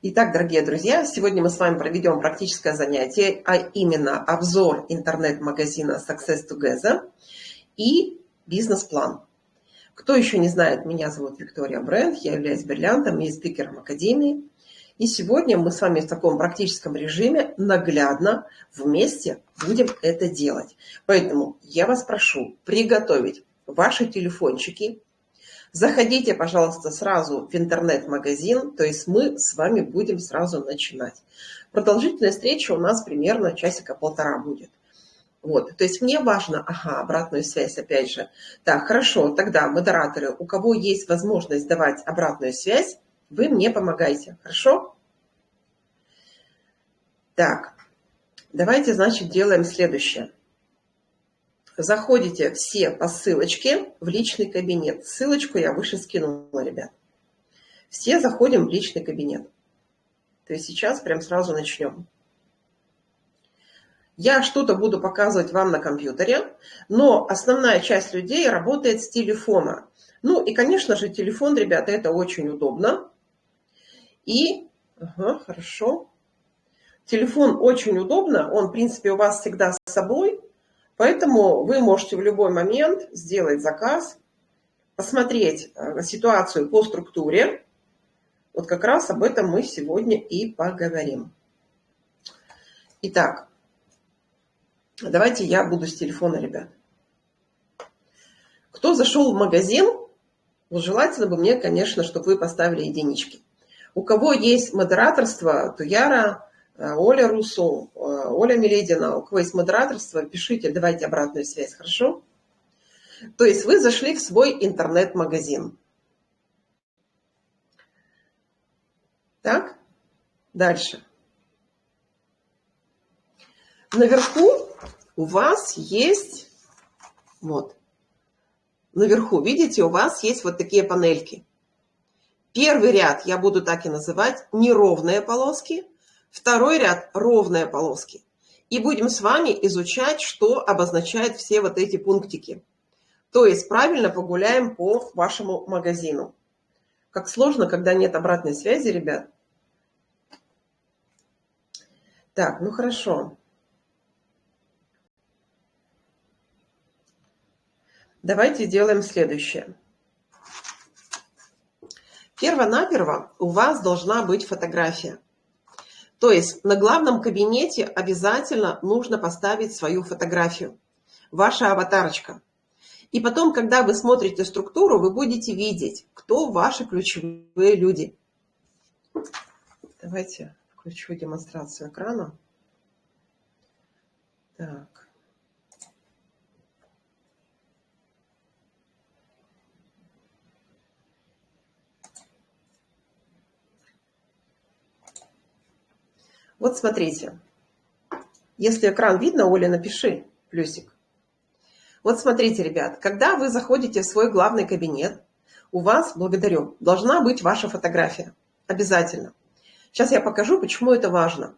Итак, дорогие друзья, сегодня мы с вами проведем практическое занятие, а именно обзор интернет-магазина Success Together и бизнес-план. Кто еще не знает, меня зовут Виктория Бренд, я являюсь бриллиантом и спикером Академии. И сегодня мы с вами в таком практическом режиме наглядно вместе будем это делать. Поэтому я вас прошу приготовить ваши телефончики. Заходите, пожалуйста, сразу в интернет-магазин, то есть мы с вами будем сразу начинать. Продолжительность встречи у нас примерно часика-полтора будет. Вот, то есть мне важно, обратную связь опять же. Так, хорошо, тогда модераторы, у кого есть возможность давать обратную связь, вы мне помогайте, хорошо? Так, давайте, значит, делаем следующее. Заходите все по ссылочке в личный кабинет. Ссылочку я выше скинула, ребят. Все заходим в личный кабинет. То есть сейчас прям сразу начнем. Я что-то буду показывать вам на компьютере, но основная часть людей работает с телефона. Ну и, конечно же, телефон, ребята, это очень удобно. И, хорошо. Телефон очень удобно, он, в принципе, у вас всегда с собой. Поэтому вы можете в любой момент сделать заказ, посмотреть ситуацию по структуре. Вот как раз об этом мы сегодня и поговорим. Итак, давайте я буду с телефона, ребят. Кто зашел в магазин, вот желательно бы мне, конечно, чтобы вы поставили единички. У кого есть модераторство, Туяра, Оля Русу, Оля Миледина, у кого есть модераторство, пишите, давайте обратную связь, хорошо? То есть вы зашли в свой интернет-магазин. Так, дальше. Наверху у вас есть, вот, наверху, видите, у вас есть вот такие панельки. Первый ряд я буду так и называть неровные полоски. Второй ряд – ровные полоски. И будем с вами изучать, что обозначают все вот эти пунктики. То есть правильно погуляем по вашему магазину. Как сложно, когда нет обратной связи, ребят. Так, ну хорошо. Давайте сделаем следующее. Перво-наперво у вас должна быть фотография. То есть на главном кабинете обязательно нужно поставить свою фотографию, ваша аватарочка. И потом, когда вы смотрите структуру, вы будете видеть, кто ваши ключевые люди. Давайте включу демонстрацию экрана. Так. Вот смотрите. Если экран видно, Оля, напиши плюсик. Вот смотрите, ребят, когда вы заходите в свой главный кабинет, у вас, благодарю, должна быть ваша фотография. Обязательно. Сейчас я покажу, почему это важно.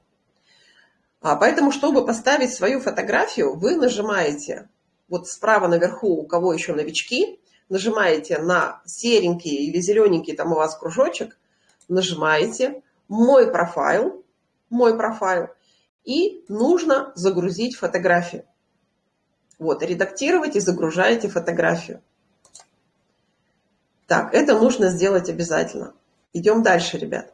Поэтому, чтобы поставить свою фотографию, вы нажимаете вот справа наверху, у кого еще новички, нажимаете на серенький или зелененький, там у вас кружочек, нажимаете «Мой профайл», и нужно загрузить фотографию. Вот, редактировать и загружаете фотографию. Так, это нужно сделать обязательно. Идем дальше, ребят.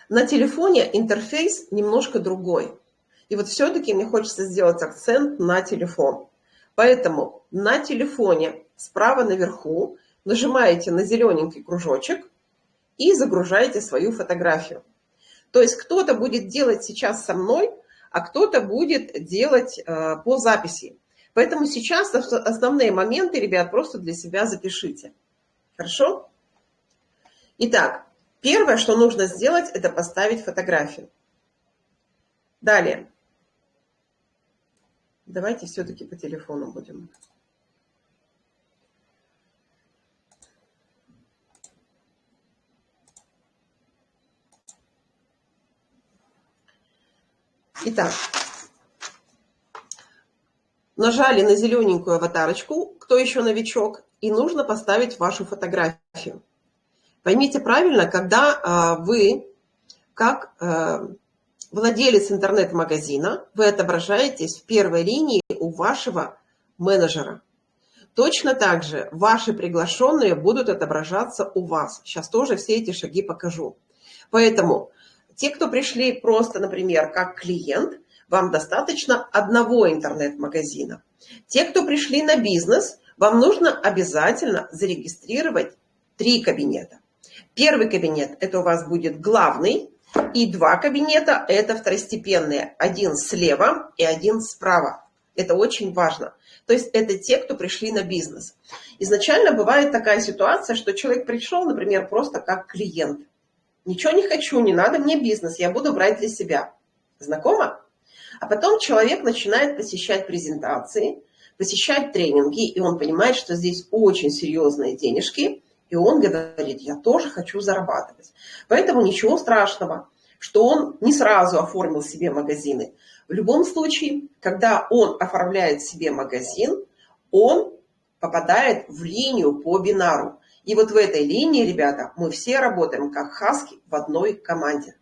На телефоне интерфейс немножко другой. И вот все-таки мне хочется сделать акцент на телефон. Поэтому на телефоне справа наверху нажимаете на зелененький кружочек и загружаете свою фотографию. То есть кто-то будет делать сейчас со мной, а кто-то будет делать по записи. Поэтому сейчас основные моменты, ребят, просто для себя запишите. Хорошо? Итак, первое, что нужно сделать, это поставить фотографию. Далее. Давайте все-таки по телефону будем. Итак, нажали на зелененькую аватарочку, кто еще новичок, и нужно поставить вашу фотографию. Поймите правильно, когда вы, как владелец интернет-магазина, вы отображаетесь в первой линии у вашего менеджера. Точно так же ваши приглашенные будут отображаться у вас. Сейчас тоже все эти шаги покажу. Поэтому те, кто пришли просто, например, как клиент, вам достаточно одного интернет-магазина. Те, кто пришли на бизнес, вам нужно обязательно зарегистрировать 3 кабинета. Первый кабинет – это у вас будет главный, и 2 кабинета – это второстепенные. Один слева и один справа. Это очень важно. То есть это те, кто пришли на бизнес. Изначально бывает такая ситуация, что человек пришел, например, просто как клиент. Ничего не хочу, не надо мне бизнес, я буду брать для себя. Знакомо? А потом человек начинает посещать презентации, посещать тренинги, и он понимает, что здесь очень серьезные денежки, и он говорит, я тоже хочу зарабатывать. Поэтому ничего страшного, что он не сразу оформил себе магазины. В любом случае, когда он оформляет себе магазин, он попадает в линию по бинару. И вот в этой линии, ребята, мы все работаем как хаски в одной команде.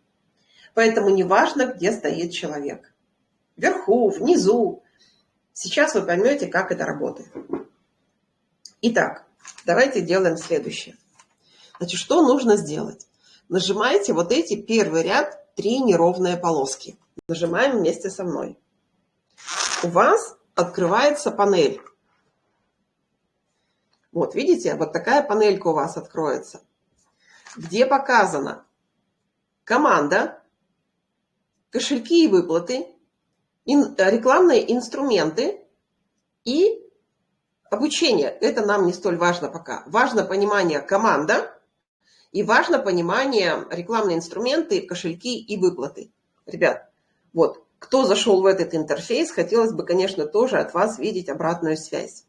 Поэтому не важно, где стоит человек. Вверху, внизу. Сейчас вы поймете, как это работает. Итак, давайте делаем следующее. Значит, что нужно сделать? Нажимаете вот эти первый ряд 3 неровные полоски. Нажимаем вместе со мной. У вас открывается панель. Вот, видите, вот такая панелька у вас откроется, где показана команда, кошельки и выплаты, рекламные инструменты и обучение. Это нам не столь важно пока. Важно понимание команда и важно понимание рекламные инструменты, кошельки и выплаты. Ребят, вот, кто зашел в этот интерфейс, хотелось бы, конечно, тоже от вас видеть обратную связь.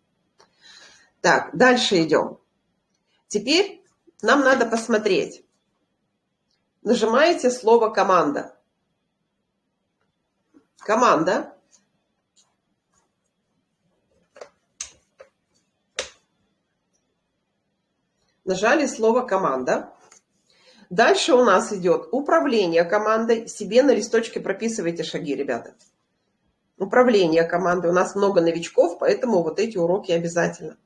Так, дальше идем. Теперь нам надо посмотреть. Нажимаете слово «команда». Команда. Нажали слово «команда». Дальше у нас идет управление командой. Себе на листочке прописывайте шаги, ребята. Управление командой. У нас много новичков, поэтому вот эти уроки обязательно.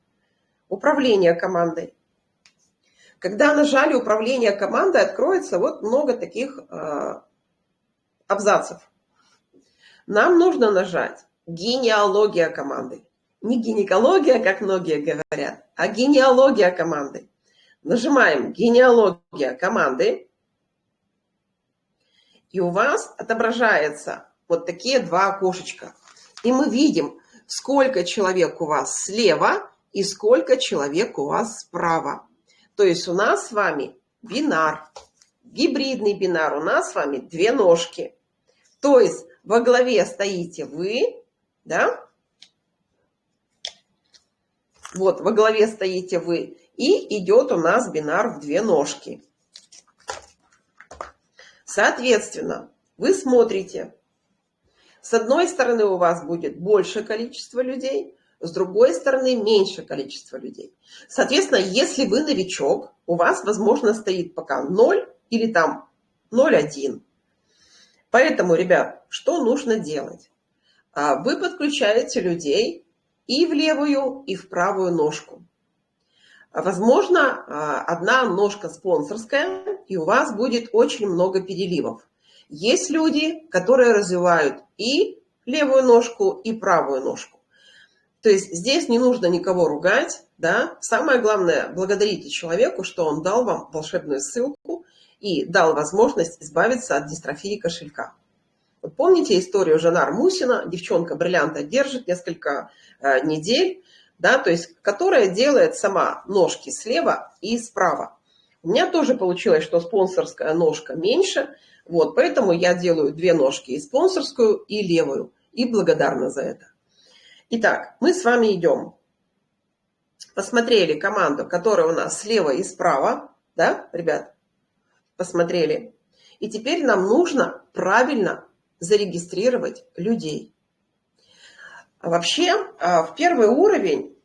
Управление командой. Когда нажали управление командой, откроется вот много таких абзацев. Нам нужно нажать генеалогия команды. Не гинекология, как многие говорят, а генеалогия команды. Нажимаем генеалогия команды. И у вас отображается вот такие 2 окошечка. И мы видим, сколько человек у вас слева и сколько человек у вас справа. То есть у нас с вами бинар, гибридный бинар. У нас с вами 2 ножки. То есть во главе стоите вы, да? Вот, во главе стоите вы. И идет у нас бинар в 2 ножки. Соответственно, вы смотрите. С одной стороны у вас будет больше количество людей, с другой стороны меньше количество людей. Соответственно, если вы новичок, у вас, возможно, стоит пока 0 или там 0,1. Поэтому, ребят, что нужно делать? Вы подключаете людей и в левую, и в правую ножку. Возможно, одна ножка спонсорская, и у вас будет очень много переливов. Есть люди, которые развивают и левую ножку, и правую ножку. То есть здесь не нужно никого ругать, да? Самое главное, благодарите человеку, что он дал вам волшебную ссылку и дал возможность избавиться от дистрофии кошелька. Вот помните историю Жанар Мусина, девчонка бриллианта держит несколько недель, да, то есть которая делает сама ножки слева и справа. У меня тоже получилось, что спонсорская ножка меньше, вот, поэтому я делаю 2 ножки, и спонсорскую, и левую, и благодарна за это. Итак, мы с вами идем. Посмотрели команду, которая у нас слева и справа, да, ребят? Посмотрели. И теперь нам нужно правильно зарегистрировать людей. Вообще, в первый уровень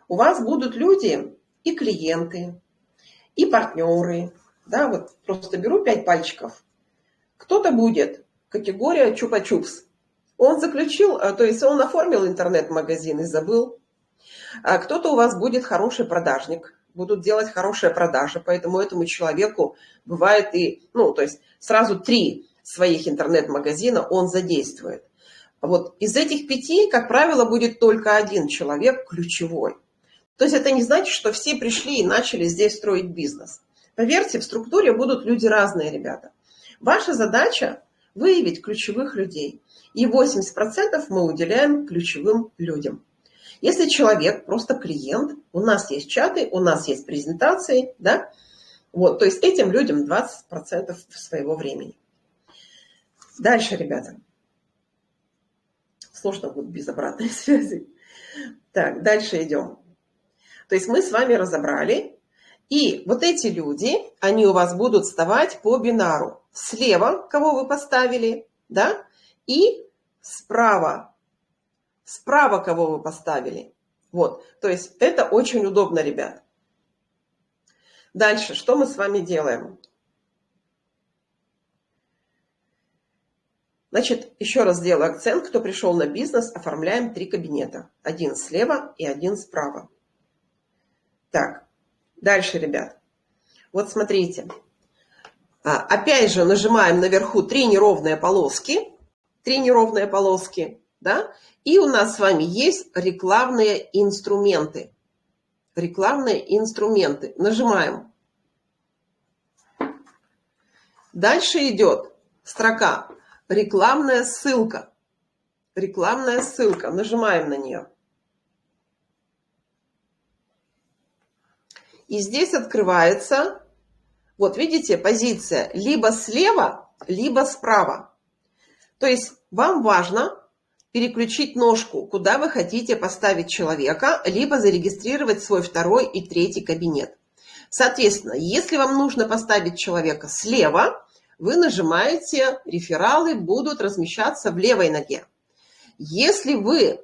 у вас будут люди и клиенты, и партнеры. Да, вот просто беру 5 пальчиков. Кто-то будет категория чупа-чупс. Он заключил, то есть он оформил интернет-магазин и забыл. А кто-то у вас будет хороший продажник, будут делать хорошие продажи, поэтому этому человеку бывает и, то есть сразу 3 своих интернет-магазина он задействует. Вот из этих 5, как правило, будет только 1 человек ключевой. То есть это не значит, что все пришли и начали здесь строить бизнес. Поверьте, в структуре будут люди разные, ребята. Ваша задача выявить ключевых людей. И 80% мы уделяем ключевым людям. Если человек просто клиент, у нас есть чаты, у нас есть презентации, да, вот, то есть этим людям 20% своего времени. Дальше, ребята. Сложно будет без обратной связи. Так, дальше идем. То есть мы с вами разобрали, и вот эти люди, они у вас будут вставать по бинару. Слева, кого вы поставили, да, и справа. Справа, кого вы поставили. Вот, то есть это очень удобно, ребят. Дальше, что мы с вами делаем? Значит, еще раз сделаю акцент. Кто пришел на бизнес, оформляем 3 кабинета. 1 слева и 1 справа. Так, дальше, ребят. Вот смотрите. Опять же нажимаем наверху 3 неровные полоски. 3 неровные полоски, да? И у нас с вами есть рекламные инструменты. Рекламные инструменты. Нажимаем. Дальше идет строка «Рекламная ссылка». Рекламная ссылка. Нажимаем на нее. И здесь открывается, вот видите, позиция либо слева, либо справа. То есть вам важно переключить ножку, куда вы хотите поставить человека, либо зарегистрировать свой 2 и 3 кабинет. Соответственно, если вам нужно поставить человека слева, вы нажимаете «Рефералы будут размещаться в левой ноге». Если вы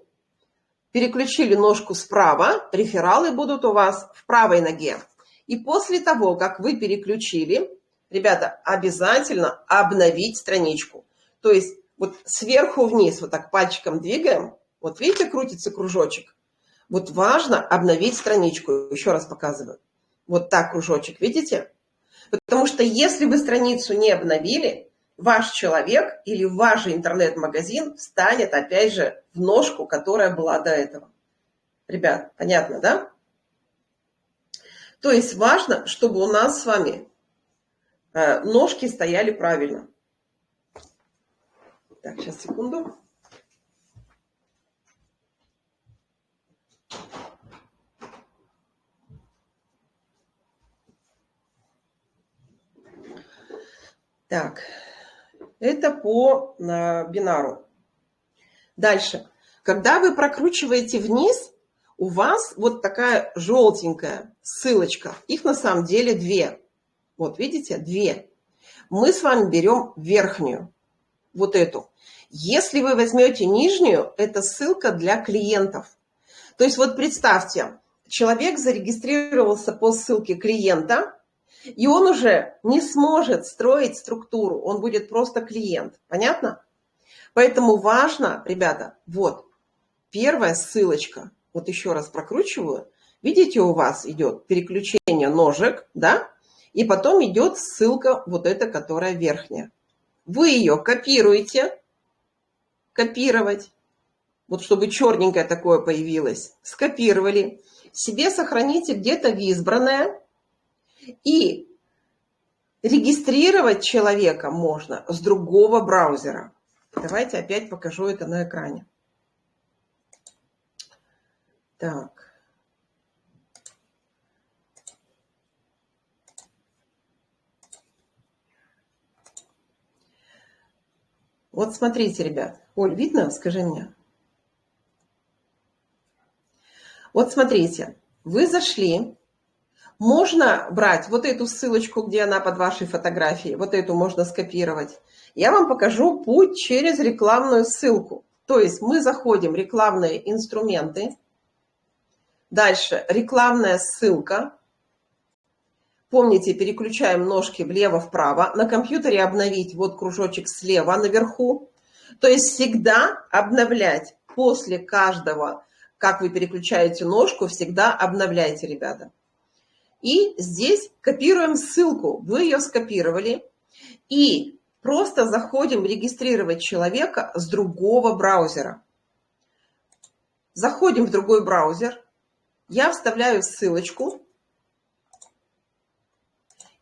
переключили ножку справа, рефералы будут у вас в правой ноге. И после того, как вы переключили, ребята, обязательно обновить страничку. То есть вот сверху вниз вот так пальчиком двигаем. Вот видите, крутится кружочек. Вот важно обновить страничку. Еще раз показываю. Вот так кружочек, видите? Потому что если вы страницу не обновили, ваш человек или ваш же интернет-магазин встанет опять же в ножку, которая была до этого. Ребят, понятно, да? То есть важно, чтобы у нас с вами ножки стояли правильно. Так, сейчас, секунду. Так, это по бинару. Дальше. Когда вы прокручиваете вниз, у вас вот такая желтенькая ссылочка. Их на самом деле 2. Вот видите, 2. Мы с вами берем верхнюю, вот эту. Если вы возьмете нижнюю, это ссылка для клиентов. То есть вот представьте, человек зарегистрировался по ссылке клиента, и он уже не сможет строить структуру, он будет просто клиент. Понятно? Поэтому важно, ребята, вот первая ссылочка. Вот еще раз прокручиваю. Видите, у вас идет переключение ножек, да? И потом идет ссылка вот эта, которая верхняя. Вы ее копируете. Копировать. Вот чтобы черненькое такое появилось. Скопировали. Себе сохраните где-то в избранное. И регистрировать человека можно с другого браузера. Давайте опять покажу это на экране. Так. Вот смотрите, ребят. Оль, видно? Скажи мне. Вот смотрите. Вы зашли. Можно брать вот эту ссылочку, где она под вашей фотографией. Вот эту можно скопировать. Я вам покажу путь через рекламную ссылку. То есть мы заходим в рекламные инструменты. Дальше рекламная ссылка. Помните, переключаем ножки влево-вправо. На компьютере обновить, вот кружочек слева наверху. То есть всегда обновлять после каждого, как вы переключаете ножку, всегда обновляйте, ребята. И здесь копируем ссылку. Вы ее скопировали. И просто заходим регистрировать человека с другого браузера. Заходим в другой браузер. Я вставляю ссылочку.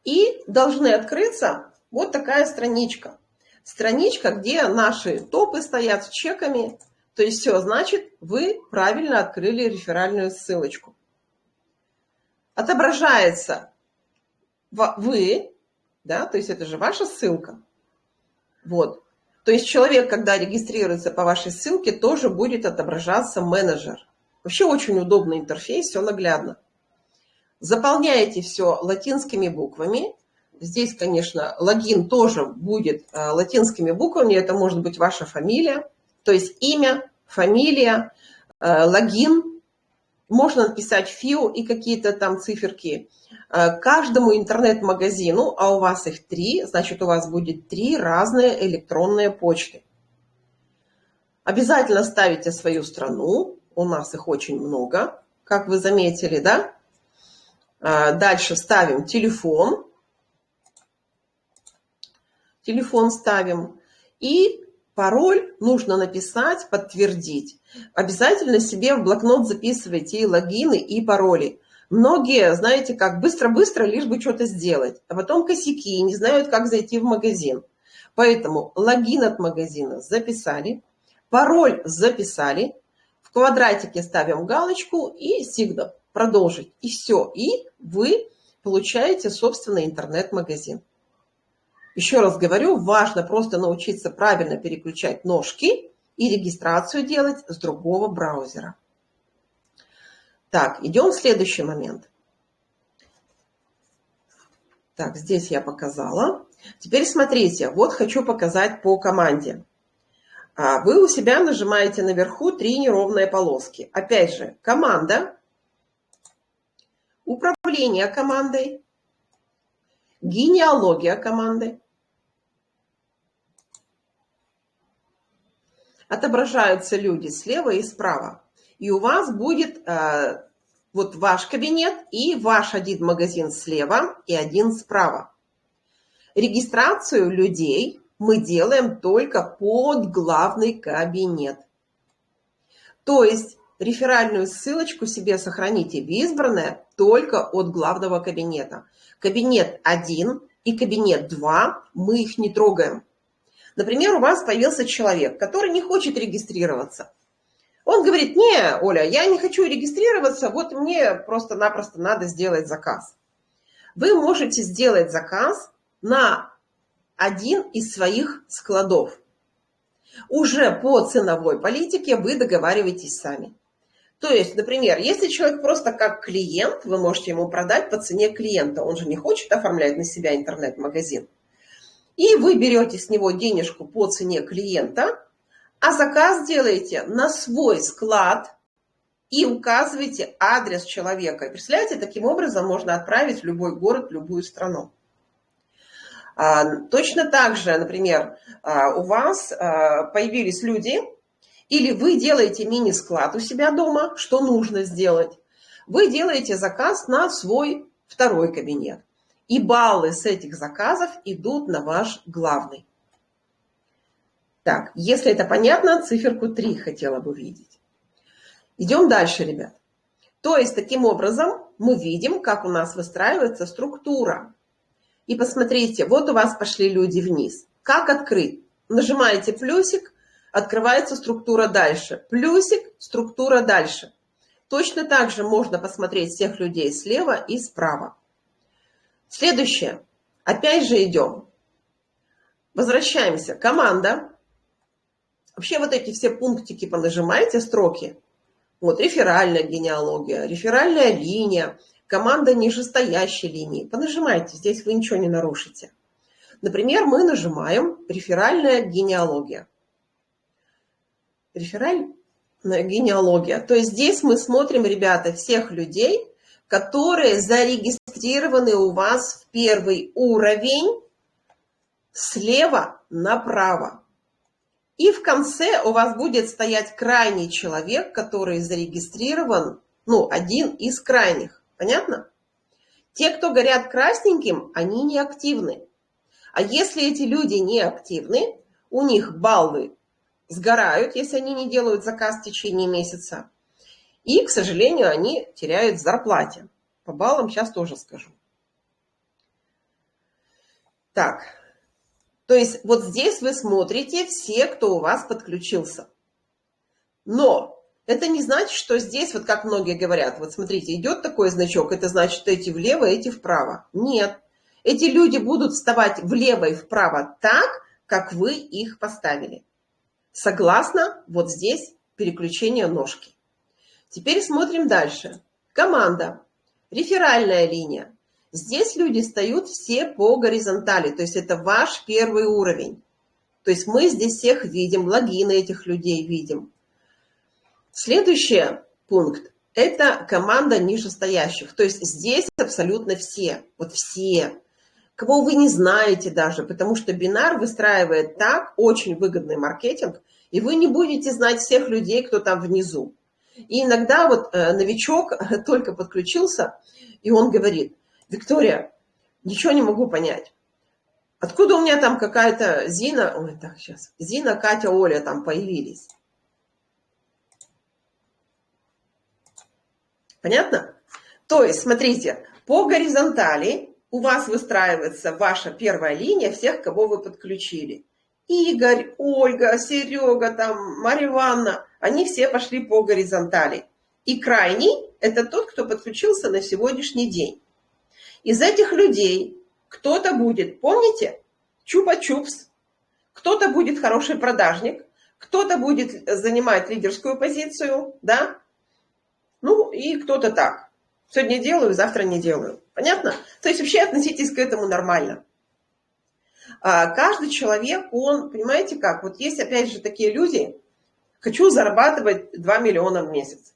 И должны открыться вот такая страничка. Страничка, где наши топы стоят с чеками. То есть все, значит, вы правильно открыли реферальную ссылочку. Отображается вы, да, то есть это же ваша ссылка. Вот. То есть человек, когда регистрируется по вашей ссылке, тоже будет отображаться менеджер. Вообще очень удобный интерфейс, все наглядно. Заполняете все латинскими буквами. Здесь, конечно, логин тоже будет латинскими буквами. Это может быть ваша фамилия. То есть имя, фамилия, логин. Можно написать ФИО и какие-то там циферки. Каждому интернет-магазину, а у вас их 3, значит, у вас будет 3 разные электронные почты. Обязательно ставите свою страну. У нас их очень много, как вы заметили, да? Дальше ставим телефон. Телефон ставим. И пароль нужно написать, подтвердить. Обязательно себе в блокнот записывайте и логины, и пароли. Многие, знаете, как быстро-быстро, лишь бы что-то сделать. А потом косяки, не знают, как зайти в магазин. Поэтому логин от магазина записали, пароль записали, в квадратике ставим галочку и сигнал. Продолжить. И все. И вы получаете собственный интернет-магазин. Еще раз говорю, важно просто научиться правильно переключать ножки и регистрацию делать с другого браузера. Так, идем в следующий момент. Так, здесь я показала. Теперь смотрите, вот хочу показать по команде. Вы у себя нажимаете наверху 3 неровные полоски. Опять же, команда. Управление командой, генеалогия команды. Отображаются люди слева и справа. И у вас будет вот ваш кабинет и ваш один магазин слева и один справа. Регистрацию людей мы делаем только под главный кабинет. То есть реферальную ссылочку себе сохраните в избранное только от главного кабинета. Кабинет 1 и кабинет 2 мы их не трогаем. Например, у вас появился человек, который не хочет регистрироваться. Он говорит: не, Оля, я не хочу регистрироваться, вот мне просто-напросто надо сделать заказ. Вы можете сделать заказ на один из своих складов. Уже по ценовой политике вы договариваетесь сами. То есть, например, если человек просто как клиент, вы можете ему продать по цене клиента. Он же не хочет оформлять на себя интернет-магазин. И вы берете с него денежку по цене клиента, а заказ делаете на свой склад и указываете адрес человека. И представляете, таким образом можно отправить в любой город, в любую страну. Точно так же, например, у вас появились люди, или вы делаете мини-склад у себя дома, что нужно сделать. Вы делаете заказ на свой второй кабинет. И баллы с этих заказов идут на ваш главный. Так, если это понятно, циферку 3 хотела бы видеть. Идем дальше, ребят. То есть, таким образом, мы видим, как у нас выстраивается структура. И посмотрите, вот у вас пошли люди вниз. Как открыть? Нажимаете плюсик, открывается структура дальше. Плюсик, структура дальше. Точно так же можно посмотреть всех людей слева и справа. Следующее. Опять же идем. Возвращаемся. Команда. Вообще вот эти все пунктики понажимаете, строки. Вот реферальная генеалогия, реферальная линия, команда нижестоящей линии. Понажимайте, здесь вы ничего не нарушите. Например, мы нажимаем реферальная генеалогия. Реферальная генеалогия. То есть здесь мы смотрим, ребята, всех людей, которые зарегистрированы у вас в первый уровень слева направо. И в конце у вас будет стоять крайний человек, который зарегистрирован, один из крайних. Понятно? Те, кто горят красненьким, они не активны. А если эти люди не активны, у них баллы сгорают, если они не делают заказ в течение месяца. И, к сожалению, они теряют в зарплате. По баллам сейчас тоже скажу. Так, то есть вот здесь вы смотрите все, кто у вас подключился. Но это не значит, что здесь, вот как многие говорят, вот смотрите, идет такой значок, это значит, эти влево, эти вправо. Нет. Эти люди будут вставать влево и вправо так, как вы их поставили. Согласно вот здесь переключение ножки. Теперь смотрим дальше. Команда. Реферальная линия. Здесь люди встают все по горизонтали. То есть это ваш первый уровень. То есть мы здесь всех видим, логины этих людей видим. Следующий пункт. Это команда нижестоящих. То есть здесь абсолютно все. Вот все. Кого вы не знаете даже. Потому что бинар выстраивает так очень выгодный маркетинг. И вы не будете знать всех людей, кто там внизу. И иногда вот новичок только подключился, и он говорит: Виктория, ничего не могу понять. Откуда у меня там какая-то Зина, Зина, Катя, Оля там появились? Понятно? То есть, смотрите, по горизонтали у вас выстраивается ваша первая линия всех, кого вы подключили. Игорь, Ольга, Серега, там, Марья Ивановна, они все пошли по горизонтали. И крайний – это тот, кто подключился на сегодняшний день. Из этих людей кто-то будет, помните, чупа-чупс, кто-то будет хороший продажник, кто-то будет занимать лидерскую позицию, да? И кто-то так. Сегодня делаю, завтра не делаю. Понятно? То есть вообще относитесь к этому нормально. Каждый человек, он, понимаете как, вот есть опять же такие люди, хочу зарабатывать 2 миллиона в месяц.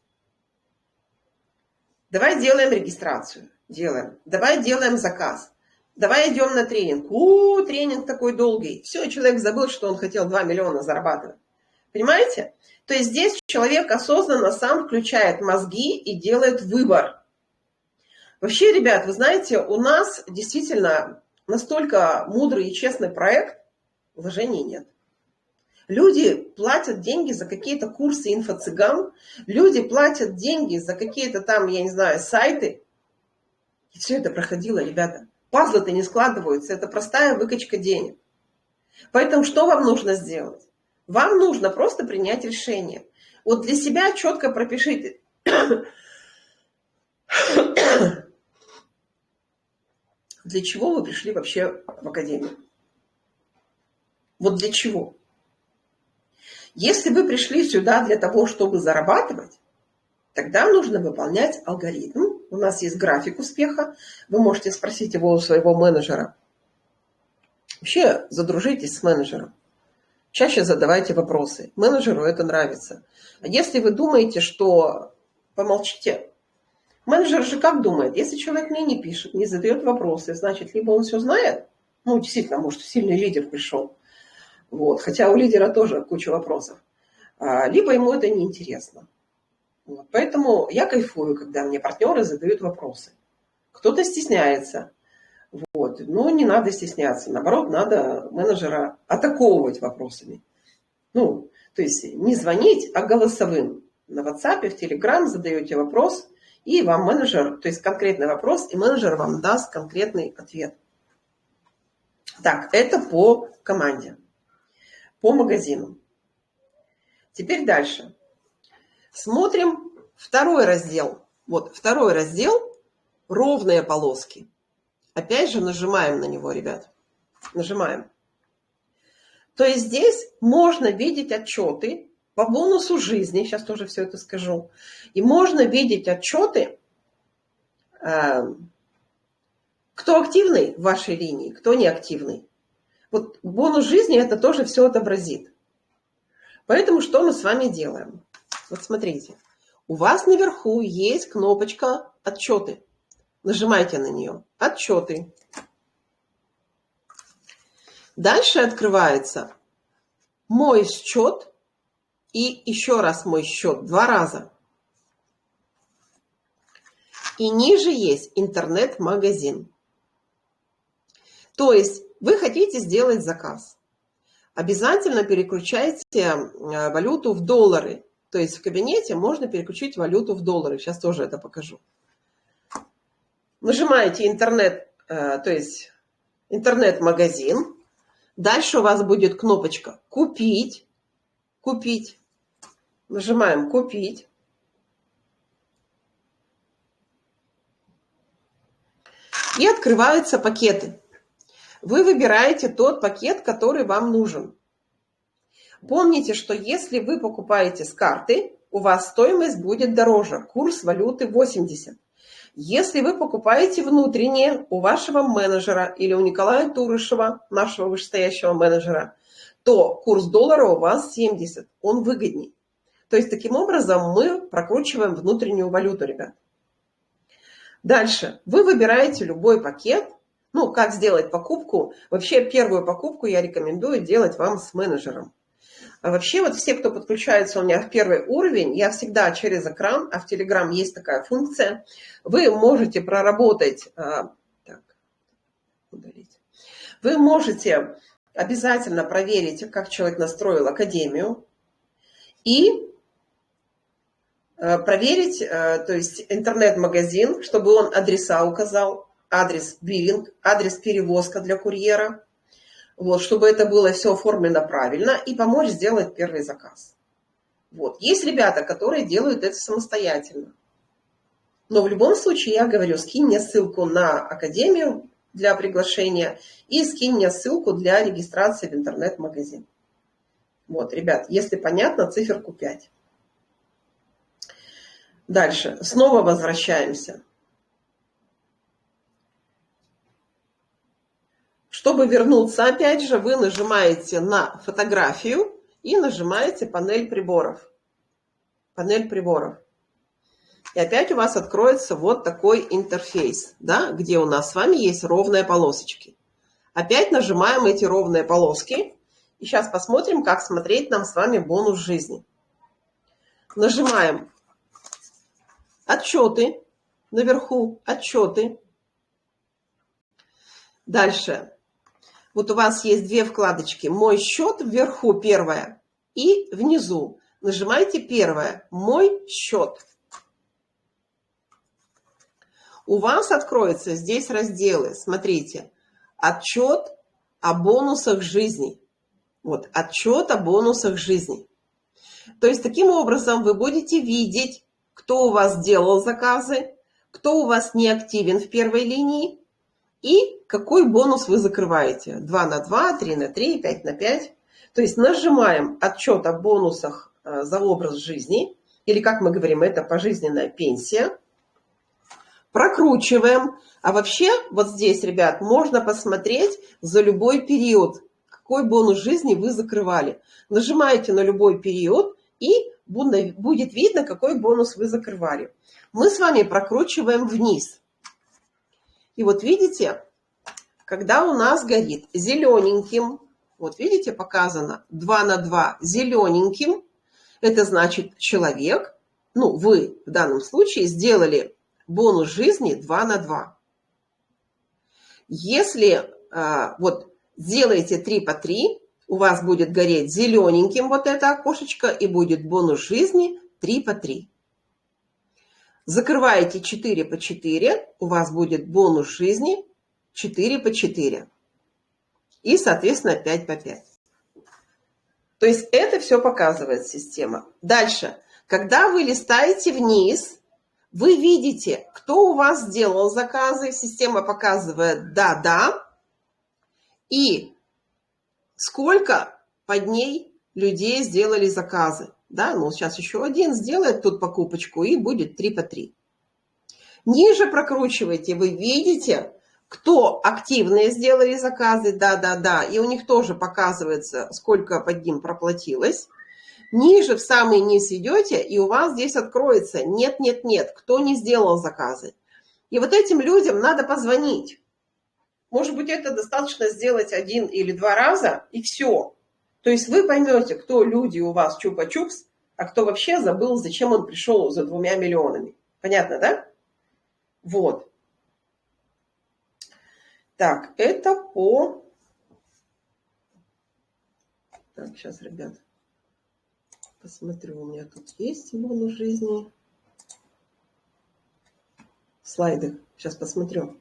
Давай делаем регистрацию, делаем. Давай делаем заказ. Давай идем на тренинг. Тренинг такой долгий. Все, человек забыл, что он хотел 2 миллиона зарабатывать. Понимаете? То есть здесь человек осознанно сам включает мозги и делает выбор. Вообще, ребят, вы знаете, у нас действительно настолько мудрый и честный проект, вложений нет. Люди платят деньги за какие-то курсы инфо-цыган, люди платят деньги за какие-то там, я не знаю, сайты. И все это проходило, ребята. Пазлы-то не складываются, это простая выкачка денег. Поэтому что вам нужно сделать? Вам нужно просто принять решение. Вот для себя четко пропишите. Для чего вы пришли вообще в академию? Вот для чего? Если вы пришли сюда для того, чтобы зарабатывать, тогда нужно выполнять алгоритм. У нас есть график успеха. Вы можете спросить его у своего менеджера. Вообще задружитесь с менеджером. Чаще задавайте вопросы. Менеджеру это нравится. А если вы думаете, что помолчите, менеджер же как думает? Если человек мне не пишет, не задает вопросы, значит, либо он все знает, действительно, может, сильный лидер пришел, хотя у лидера тоже куча вопросов, либо ему это неинтересно. Поэтому я кайфую, когда мне партнеры задают вопросы. Кто-то стесняется. Не надо стесняться. Наоборот, надо менеджера атаковывать вопросами. То есть не звонить, а голосовым. На WhatsApp, в Telegram задаете вопрос, и вам менеджер, то есть конкретный вопрос, и менеджер вам даст конкретный ответ. Так, это по команде, по магазину. Теперь дальше. Смотрим второй раздел. Второй раздел – ровные полоски. Опять же нажимаем на него, ребят. Нажимаем. То есть здесь можно видеть отчеты по бонусу жизни. Сейчас тоже все это скажу. И можно видеть отчеты, кто активный в вашей линии, кто неактивный. Бонус жизни это тоже все отобразит. Поэтому что мы с вами делаем? Смотрите. у вас наверху есть кнопочка «Отчеты». Нажимайте на нее. «Отчеты». Дальше открывается «Мой счет» и еще раз «Мой счет» 2 раза. И ниже есть интернет-магазин. То есть вы хотите сделать заказ. Обязательно переключайте валюту в доллары. То есть в кабинете можно переключить валюту в доллары. Сейчас тоже это покажу. Нажимаете интернет, то есть интернет-магазин. Дальше у вас будет кнопочка «Купить». Купить. Нажимаем «Купить». И открываются пакеты. Вы выбираете тот пакет, который вам нужен. Помните, что если вы покупаете с карты, у вас стоимость будет дороже. Курс валюты 80. Если вы покупаете внутреннее у вашего менеджера или у Николая Турышева, нашего вышестоящего менеджера, то курс доллара у вас 70. Он выгодней. То есть таким образом мы прокручиваем внутреннюю валюту, ребят. Дальше. Вы выбираете любой пакет. Ну, как сделать покупку? Вообще, первую покупку я рекомендую делать вам с менеджером. А вообще, вот все, кто подключается у меня в первый уровень, я всегда через экран, а в Telegram есть такая функция, вы можете проработать, вы можете обязательно проверить, как человек настроил академию, и проверить, то есть интернет-магазин, чтобы он адреса указал, адрес биллинг, адрес перевозка для курьера, вот, чтобы это было все оформлено правильно и помочь сделать первый заказ. Вот. Есть ребята, которые делают это самостоятельно. Но в любом случае, я говорю, скинь мне ссылку на академию для приглашения и скинь мне ссылку для регистрации в интернет-магазин. Вот, ребят, если понятно, циферку 5. Дальше. Снова возвращаемся. Чтобы вернуться, опять же, вы нажимаете на фотографию и нажимаете панель приборов. Панель приборов. И опять у вас откроется вот такой интерфейс, да, где у нас с вами есть ровные полосочки. Опять нажимаем эти ровные полоски. И сейчас посмотрим, как смотреть нам с вами бонус жизни. Нажимаем «Отчеты». Наверху «Отчеты». Дальше. Вот у вас есть 2 вкладочки. «Мой счет» вверху первая и внизу. Нажимайте первое «Мой счет». У вас откроются здесь разделы. Смотрите. Отчет о бонусах жизни. Вот, отчет о бонусах жизни. То есть, таким образом вы будете видеть, кто у вас делал заказы, кто у вас не активен в первой линии и какой бонус вы закрываете. 2 на 2, 3 на 3, 5 на 5. То есть нажимаем отчет о бонусах за образ жизни, или, как мы говорим, это пожизненная пенсия. Прокручиваем. А вообще, вот здесь, ребят, можно посмотреть за любой период, какой бонус жизни вы закрывали. Нажимаете на любой период, и будет видно, какой бонус вы закрывали. Мы с вами прокручиваем вниз. И вот видите, когда у нас горит зелененьким, вот видите, показано 2 на 2 зелененьким, это значит человек, ну вы в данном случае сделали бонус жизни 2 на 2. Если вот сделаете 3 по 3, у вас будет гореть зелененьким вот это окошечко и будет бонус жизни 3 по 3. Закрываете 4 по 4, у вас будет бонус жизни 4 по 4. И, соответственно, 5 по 5. То есть это все показывает система. Дальше. Когда вы листаете вниз, вы видите, кто у вас сделал заказы. Система показывает «да». И сколько под ней людей сделали заказы. Да, ну сейчас еще один сделает тут покупочку и будет 3 по 3. Ниже прокручивайте, вы видите, кто активные сделали заказы, да, и у них тоже показывается, сколько под ним проплатилось. ниже в самый низ идете, и у вас здесь откроется нет, нет, нет, кто не сделал заказы. И вот этим людям надо позвонить. Может быть, это достаточно сделать 1 или 2 раза, и все. То есть вы поймете, кто люди у вас чупа-чупс, а кто вообще забыл, зачем он пришел за 2 миллионами. Понятно, да? Вот. Так, это по... Так, сейчас, ребят, посмотрю, у меня тут есть бонус жизни. Слайды. Сейчас посмотрю.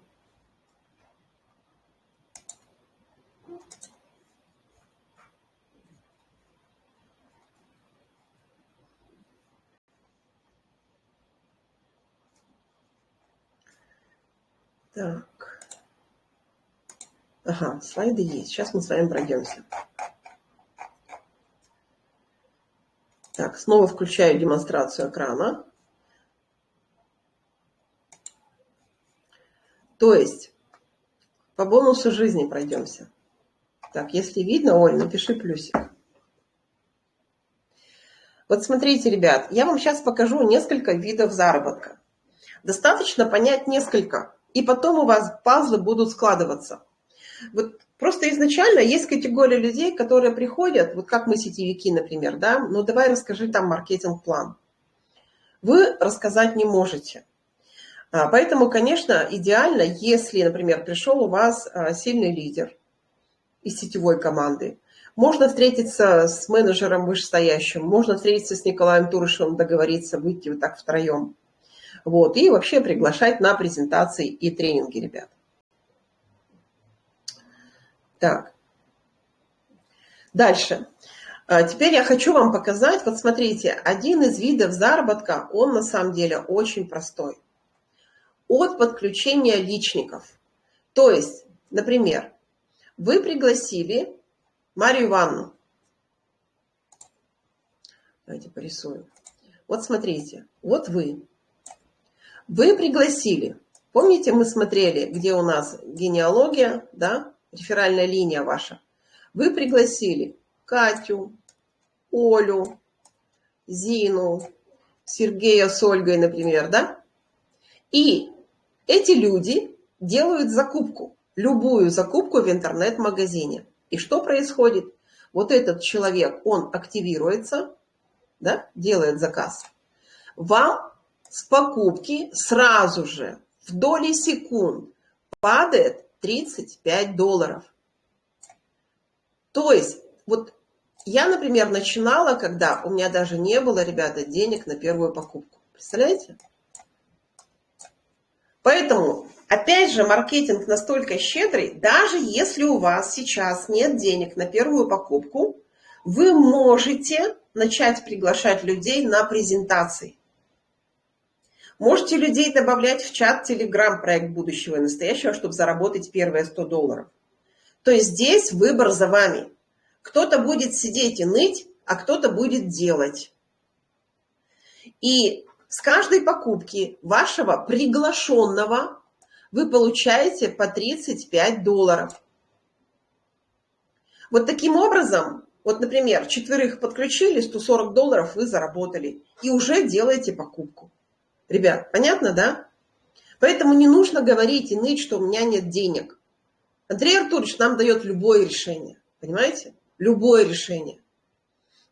Так. Ага, слайды есть. Сейчас мы с вами пройдемся. Так, снова включаю демонстрацию экрана. То есть, по бонусу жизни пройдемся. Так, если видно, Оль, напиши плюсик. Вот смотрите, ребят, я вам сейчас покажу несколько видов заработка. Достаточно понять несколько, и потом у вас пазлы будут складываться. Вот просто изначально есть категория людей, которые приходят, вот как мы сетевики, например, да, ну давай расскажи там маркетинг-план. Вы рассказать не можете. Поэтому, конечно, идеально, если, например, пришел у вас сильный лидер из сетевой команды, можно встретиться с менеджером вышестоящим, можно встретиться с Николаем Турышевым, договориться, выйти вот так втроем. Вот, и вообще приглашать на презентации и тренинги, ребят. Так. Дальше. Теперь я хочу вам показать, вот смотрите, один из видов заработка, он на самом деле очень простой. От подключения личников. То есть, например, вы пригласили Марию Ивановну. Давайте порисую. Вот смотрите, вот вы. Вы пригласили. Помните, мы смотрели, где у нас генеалогия, да, реферальная линия ваша. Вы пригласили Катю, Олю, Зину, Сергея с Ольгой, например, да? И эти люди делают закупку, любую закупку в интернет-магазине. И что происходит? Вот этот человек, он активируется, да, делает заказ. Вам с покупки сразу же в доли секунд падает $35. То есть, вот я, например, начинала, когда у меня даже не было, ребята, денег на первую покупку. Представляете? Поэтому, опять же, маркетинг настолько щедрый, даже если у вас сейчас нет денег на первую покупку, вы можете начать приглашать людей на презентации. Можете людей добавлять в чат Telegram проект будущего и настоящего, чтобы заработать первые $100. То есть здесь выбор за вами. Кто-то будет сидеть и ныть, а кто-то будет делать. И с каждой покупки вашего приглашенного вы получаете по $35. Вот таким образом, вот, например, 4 подключили, $140 вы заработали и уже делаете покупку. Ребят, понятно, да? Поэтому не нужно говорить и ныть, что у меня нет денег. Андрей Артурович нам дает любое решение, понимаете? Любое решение.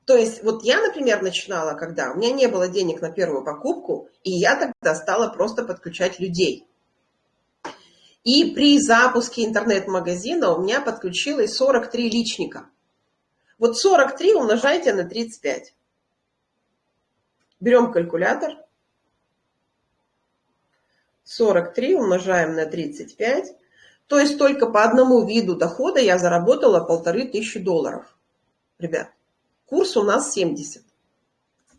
То есть вот я, например, начинала, когда у меня не было денег на первую покупку, и я тогда стала просто подключать людей. И при запуске интернет-магазина у меня подключилось 43 личника. Вот 43 умножайте на 35. Берем калькулятор. 43 умножаем на 35. То есть только по одному виду дохода я заработала $1500. Ребят, курс у нас 70.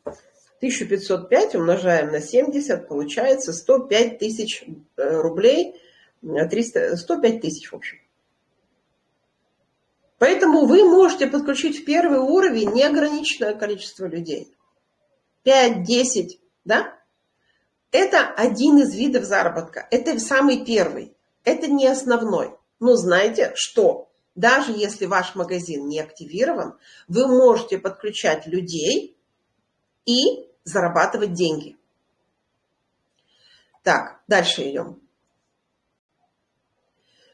1505 умножаем на 70, получается 105 тысяч рублей, 105 тысяч в общем. Поэтому вы можете подключить в первый уровень неограниченное количество людей. 5-10, да? Это один из видов заработка. Это самый первый. Это не основной. Но знаете, что Даже если ваш магазин не активирован, вы можете подключать людей и зарабатывать деньги. Так, дальше идем.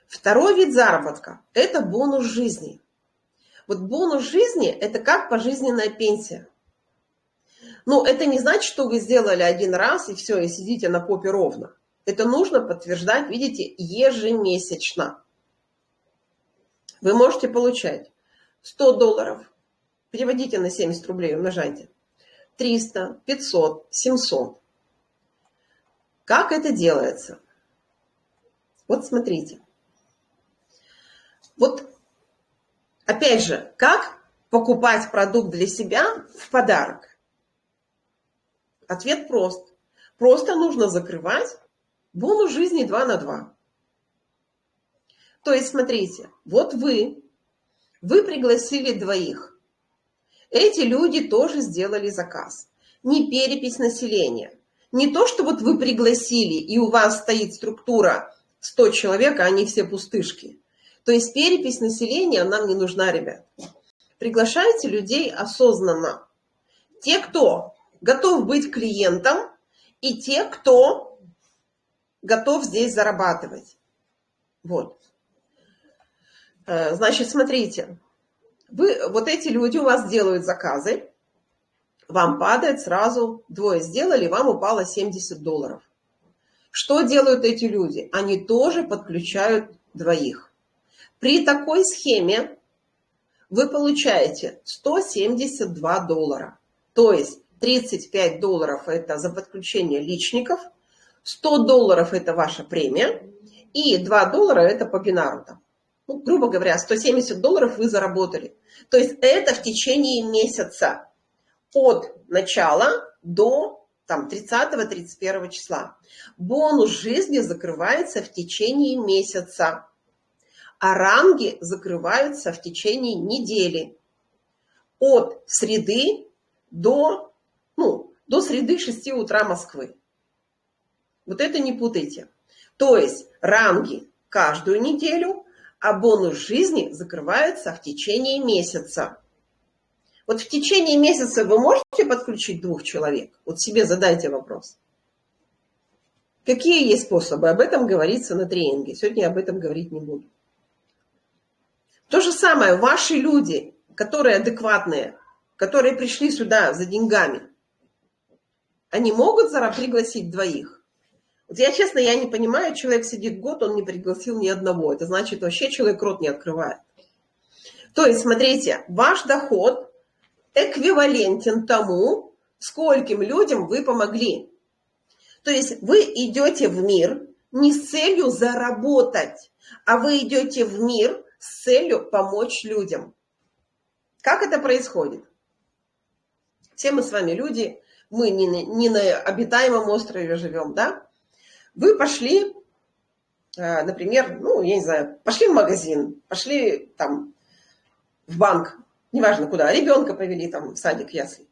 Второй вид заработка – это бонус жизни. Вот бонус жизни – это как пожизненная пенсия. Но это не значит, что вы сделали один раз и все, и сидите на попе ровно. Это нужно подтверждать, видите, ежемесячно. Вы можете получать $100, переводите на 70 рублей, умножайте, 300, 500, 700. Как это делается? Вот смотрите. Вот опять же, как покупать продукт для себя в подарок? Ответ прост. Просто нужно закрывать бонус жизни 2 на 2. То есть, смотрите, вот вы пригласили двоих. Эти люди тоже сделали заказ. Не перепись населения. Не то, что вот вы пригласили, и у вас стоит структура 100 человек, а они все пустышки. То есть перепись населения нам не нужна, ребят. Приглашайте людей осознанно. Те, кто готов быть клиентом, и те, кто готов здесь зарабатывать. Вот. Значит, смотрите. Вот эти люди у вас делают заказы. Вам падает сразу, двое сделали, вам упало $70. Что делают эти люди? Они тоже подключают двоих. При такой схеме вы получаете $172. То есть $35 это за подключение личников, $100 это ваша премия, и $2 это по бинару. Ну, грубо говоря, $170 вы заработали. То есть это в течение месяца. От начала до 30-31 числа. Бонус жизни закрывается в течение месяца. А ранги закрываются в течение недели. От среды до среды 6 утра Москвы. Вот это не путайте. То есть ранги каждую неделю, а бонус жизни закрывается в течение месяца. Вот в течение месяца вы можете подключить 2 человек? Вот себе задайте вопрос. Какие есть способы? Об этом говорится на тренинге. Сегодня я об этом говорить не буду. То же самое, ваши люди, которые адекватные, которые пришли сюда за деньгами, они могут пригласить 2? Вот я, честно, я не понимаю, человек сидит год, он не пригласил ни одного. Это значит, вообще человек рот не открывает. То есть, смотрите, ваш доход эквивалентен тому, скольким людям вы помогли. То есть вы идете в мир не с целью заработать, а вы идете в мир с целью помочь людям. Как это происходит? Все мы с вами люди, мы не на обитаемом острове живем, да? Вы пошли, например, я не знаю, пошли в магазин, пошли там в банк, неважно куда, ребенка повели там в садик, ясли.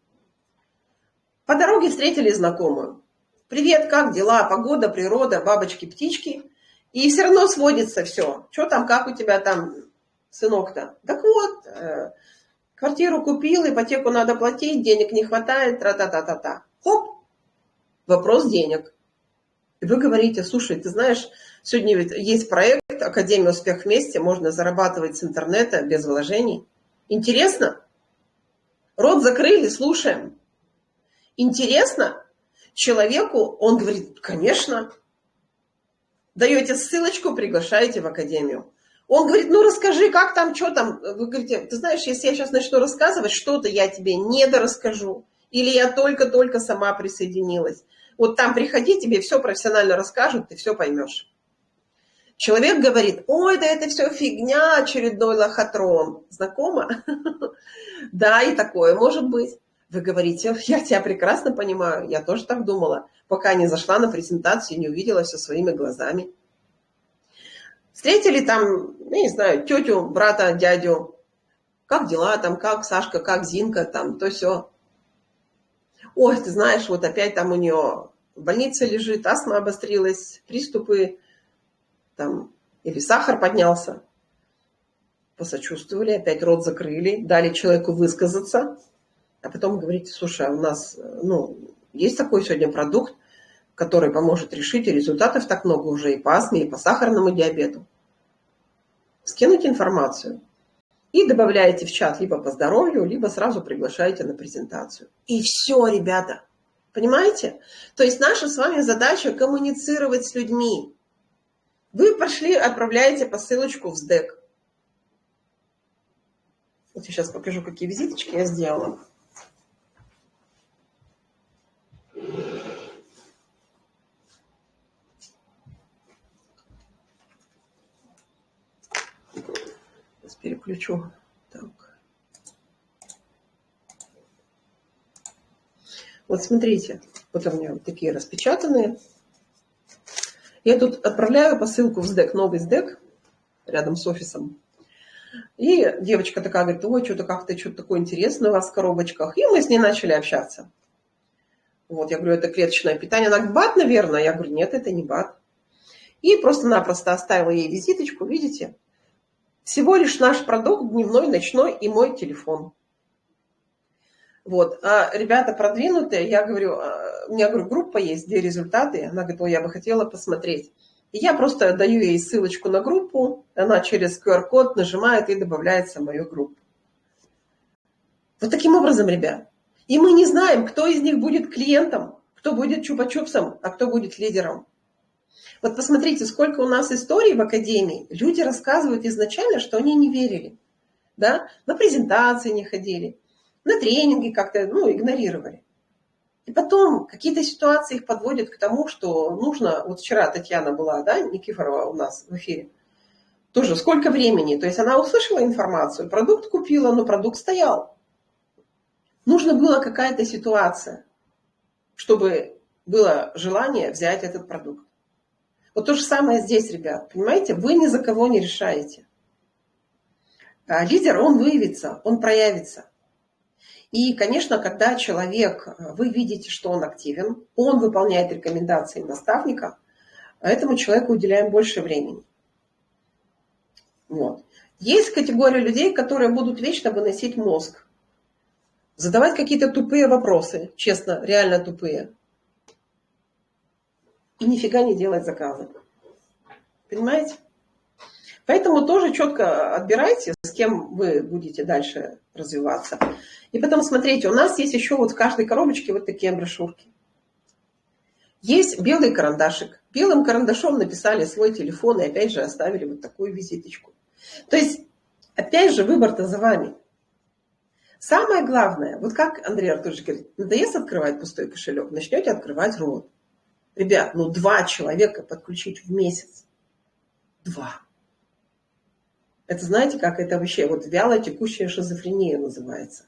По дороге встретили знакомую. Привет, как дела, погода, природа, бабочки, птички. И все равно сводится все. Что там, как у тебя там, сынок-то? Так вот, квартиру купил, ипотеку надо платить, денег не хватает, тра-та-та-та-та. Хоп, вопрос денег. И вы говорите, слушай, ты знаешь, сегодня ведь есть проект «Академия Успех вместе», можно зарабатывать с интернета без вложений. Интересно? Рот закрыли, слушаем. Интересно? Человеку, он говорит, конечно. Даете ссылочку, приглашаете в академию. Он говорит, расскажи, как там, что там. Вы говорите, ты знаешь, если я сейчас начну рассказывать, что-то я тебе недорасскажу. Или я только-только сама присоединилась. Вот там приходи, тебе все профессионально расскажут, ты все поймешь. Человек говорит, ой, да это все фигня, очередной лохотрон. Знакомо? Да, и такое может быть. Вы говорите, я тебя прекрасно понимаю, я тоже так думала, пока не зашла на презентацию и не увидела все своими глазами. Встретили там, я не знаю, тетю, брата, дядю. Как дела там, как Сашка, как Зинка, там, то все. Ой, ты знаешь, вот опять там у нее в больнице лежит, астма обострилась, приступы, там, или сахар поднялся. посочувствовали, опять рот закрыли, дали человеку высказаться, а потом говорите, слушай, а у нас есть такой сегодня продукт, который поможет решить, и результатов так много уже и по астме, и по сахарному диабету. Скинуть информацию и добавляете в чат либо по здоровью, либо сразу приглашаете на презентацию. И все, ребята. Понимаете? То есть наша с вами задача коммуницировать с людьми. Вы пошли, отправляете посылочку в СДЭК. Вот я сейчас покажу, какие визиточки я сделала. Сейчас переключу. Так. Вот смотрите, вот у меня вот такие распечатанные. Я тут отправляю посылку в СДЭК, новый СДЭК, рядом с офисом. И девочка такая говорит, ой, что-то как-то что-то такое интересное у вас в коробочках. И мы с ней начали общаться. Вот, я говорю, это клеточное питание. Она говорит, БАД, наверное. Я говорю, нет, это не БАД. И просто-напросто оставила ей визиточку, видите? Всего лишь наш продукт дневной, ночной и мой телефон. Вот. А ребята продвинутые, я говорю, у меня, говорю, группа есть, где результаты. Она говорит, ой, я бы хотела посмотреть. И я просто даю ей ссылочку на группу, она через QR-код нажимает и добавляется в мою группу. Вот таким образом, ребят. И мы не знаем, кто из них будет клиентом, кто будет чупа-чупсом, а кто будет лидером. Вот посмотрите, сколько у нас историй в академии. Люди рассказывают изначально, что они не верили. Да? На презентации не ходили, на тренинги как-то игнорировали. И потом какие-то ситуации их подводят к тому, что нужно... Вот вчера Татьяна была, да, Никифорова у нас в эфире. Тоже сколько времени? То есть она услышала информацию, продукт купила, но продукт стоял. Нужна была какая-то ситуация, чтобы было желание взять этот продукт. Вот то же самое здесь, ребят. Понимаете, вы ни за кого не решаете. А лидер, он выявится, он проявится. И, конечно, когда человек, вы видите, что он активен, он выполняет рекомендации наставника, этому человеку уделяем больше времени. Вот. Есть категория людей, которые будут вечно выносить мозг, задавать какие-то тупые вопросы, честно, реально тупые, и нифига не делать заказы. Понимаете? Поэтому тоже четко отбирайте, с кем вы будете дальше развиваться. И потом смотрите, у нас есть еще вот в каждой коробочке вот такие брошюрки. Есть белый карандашик. Белым карандашом написали свой телефон и опять же оставили вот такую визиточку. То есть, опять же, выбор-то за вами. Самое главное, вот как Андрей Артурович говорит, надоест открывать пустой кошелек, начнете открывать рот. Ребят, 2 человека подключить в месяц. 2. Это знаете, как это вообще? Вот вялая текущая шизофрения называется.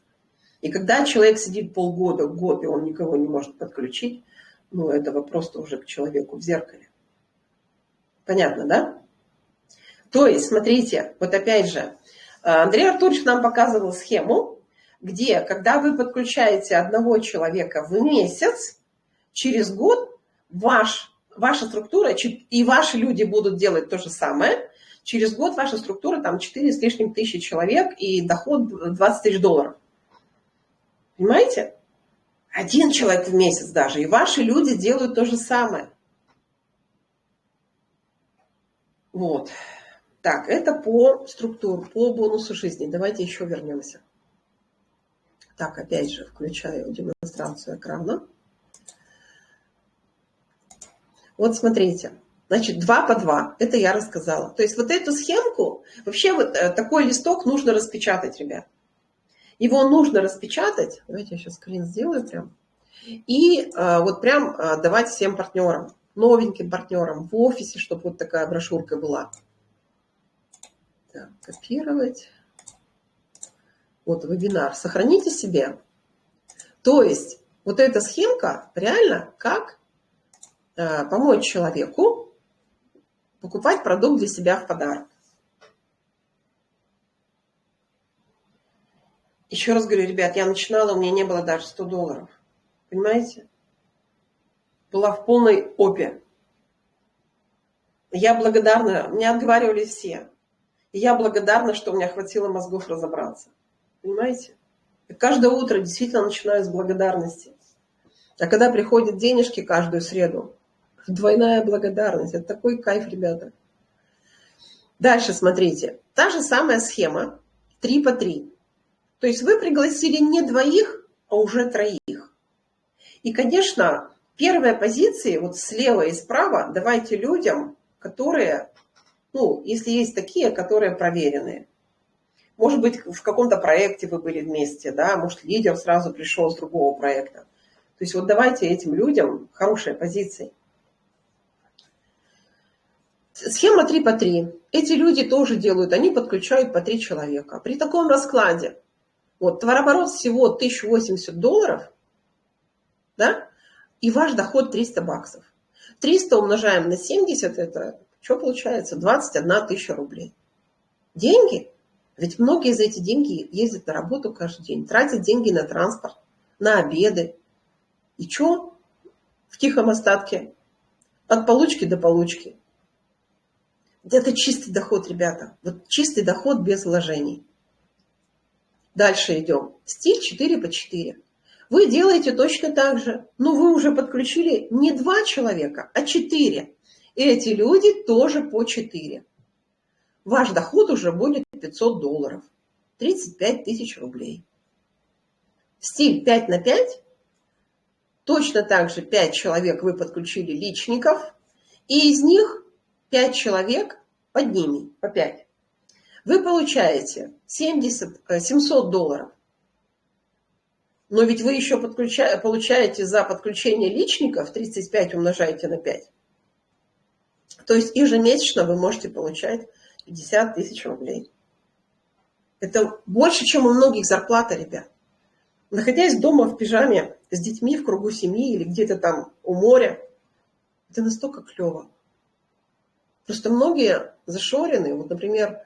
И когда человек сидит полгода, год, и он никого не может подключить, это просто уже к человеку в зеркале. Понятно, да? То есть, смотрите, вот опять же, Андрей Артурович нам показывал схему, где, когда вы подключаете одного человека в месяц, через год ваша структура, и ваши люди будут делать то же самое, через год ваша структура там 4 с лишним тысячи человек и доход $20 тысяч. Понимаете? 1 человек в месяц даже. И ваши люди делают то же самое. Вот. Так, это по структуре, по бонусу жизни. Давайте еще вернемся. Так, опять же, включаю демонстрацию экрана. Вот смотрите. Значит, 2 по 2. Это я рассказала. То есть вот эту схемку, вообще вот такой листок нужно распечатать, ребят. Его нужно распечатать. Давайте я сейчас скрин сделаю прям. И вот прям давать всем партнерам, новеньким партнерам в офисе, чтобы вот такая брошюрка была. Так, копировать. Вот вебинар. Сохраните себе. То есть вот эта схемка реально как помочь человеку покупать продукт для себя в подарок. Еще раз говорю, ребят, я начинала, у меня не было даже $100. Понимаете? Была в полной опе. Я благодарна, меня отговаривали все. И я благодарна, что у меня хватило мозгов разобраться. Понимаете? И каждое утро действительно начинаю с благодарности. А когда приходят денежки каждую среду, двойная благодарность. Это такой кайф, ребята. Дальше смотрите. Та же самая схема 3 по 3. То есть вы пригласили не двоих, а уже троих. И, конечно, первые позиции, вот слева и справа, давайте людям, которые, ну, если есть такие, которые проверенные. Может быть, в каком-то проекте вы были вместе, да, может, лидер сразу пришел с другого проекта. То есть вот давайте этим людям хорошие позиции. Схема 3 по 3. Эти люди тоже делают, они подключают по 3 человека. При таком раскладе, вот, товарооборот всего $1080, да, и ваш доход 300 баксов. 300 умножаем на 70, это что получается? 21 тысяча рублей. Деньги? Ведь многие за эти деньги ездят на работу каждый день, тратят деньги на транспорт, на обеды. И что в тихом остатке? От получки до получки. Это чистый доход, ребята. Вот чистый доход без вложений. Дальше идем. Стиль 4 по 4. Вы делаете точно так же, но вы уже подключили не 2 человека, а 4. И эти люди тоже по 4. Ваш доход уже будет $500. 35 тысяч рублей. Стиль 5 на 5. Точно так же 5 человек вы подключили личников. И из них 5 человек под ними, по 5. Вы получаете $700. Но ведь вы еще получаете за подключение личников 35 умножаете на 5. То есть ежемесячно вы можете получать 50 тысяч рублей. Это больше, чем у многих зарплата, ребят. Находясь дома в пижаме с детьми в кругу семьи или где-то там у моря, это настолько клево. Просто многие зашорены. Вот, например,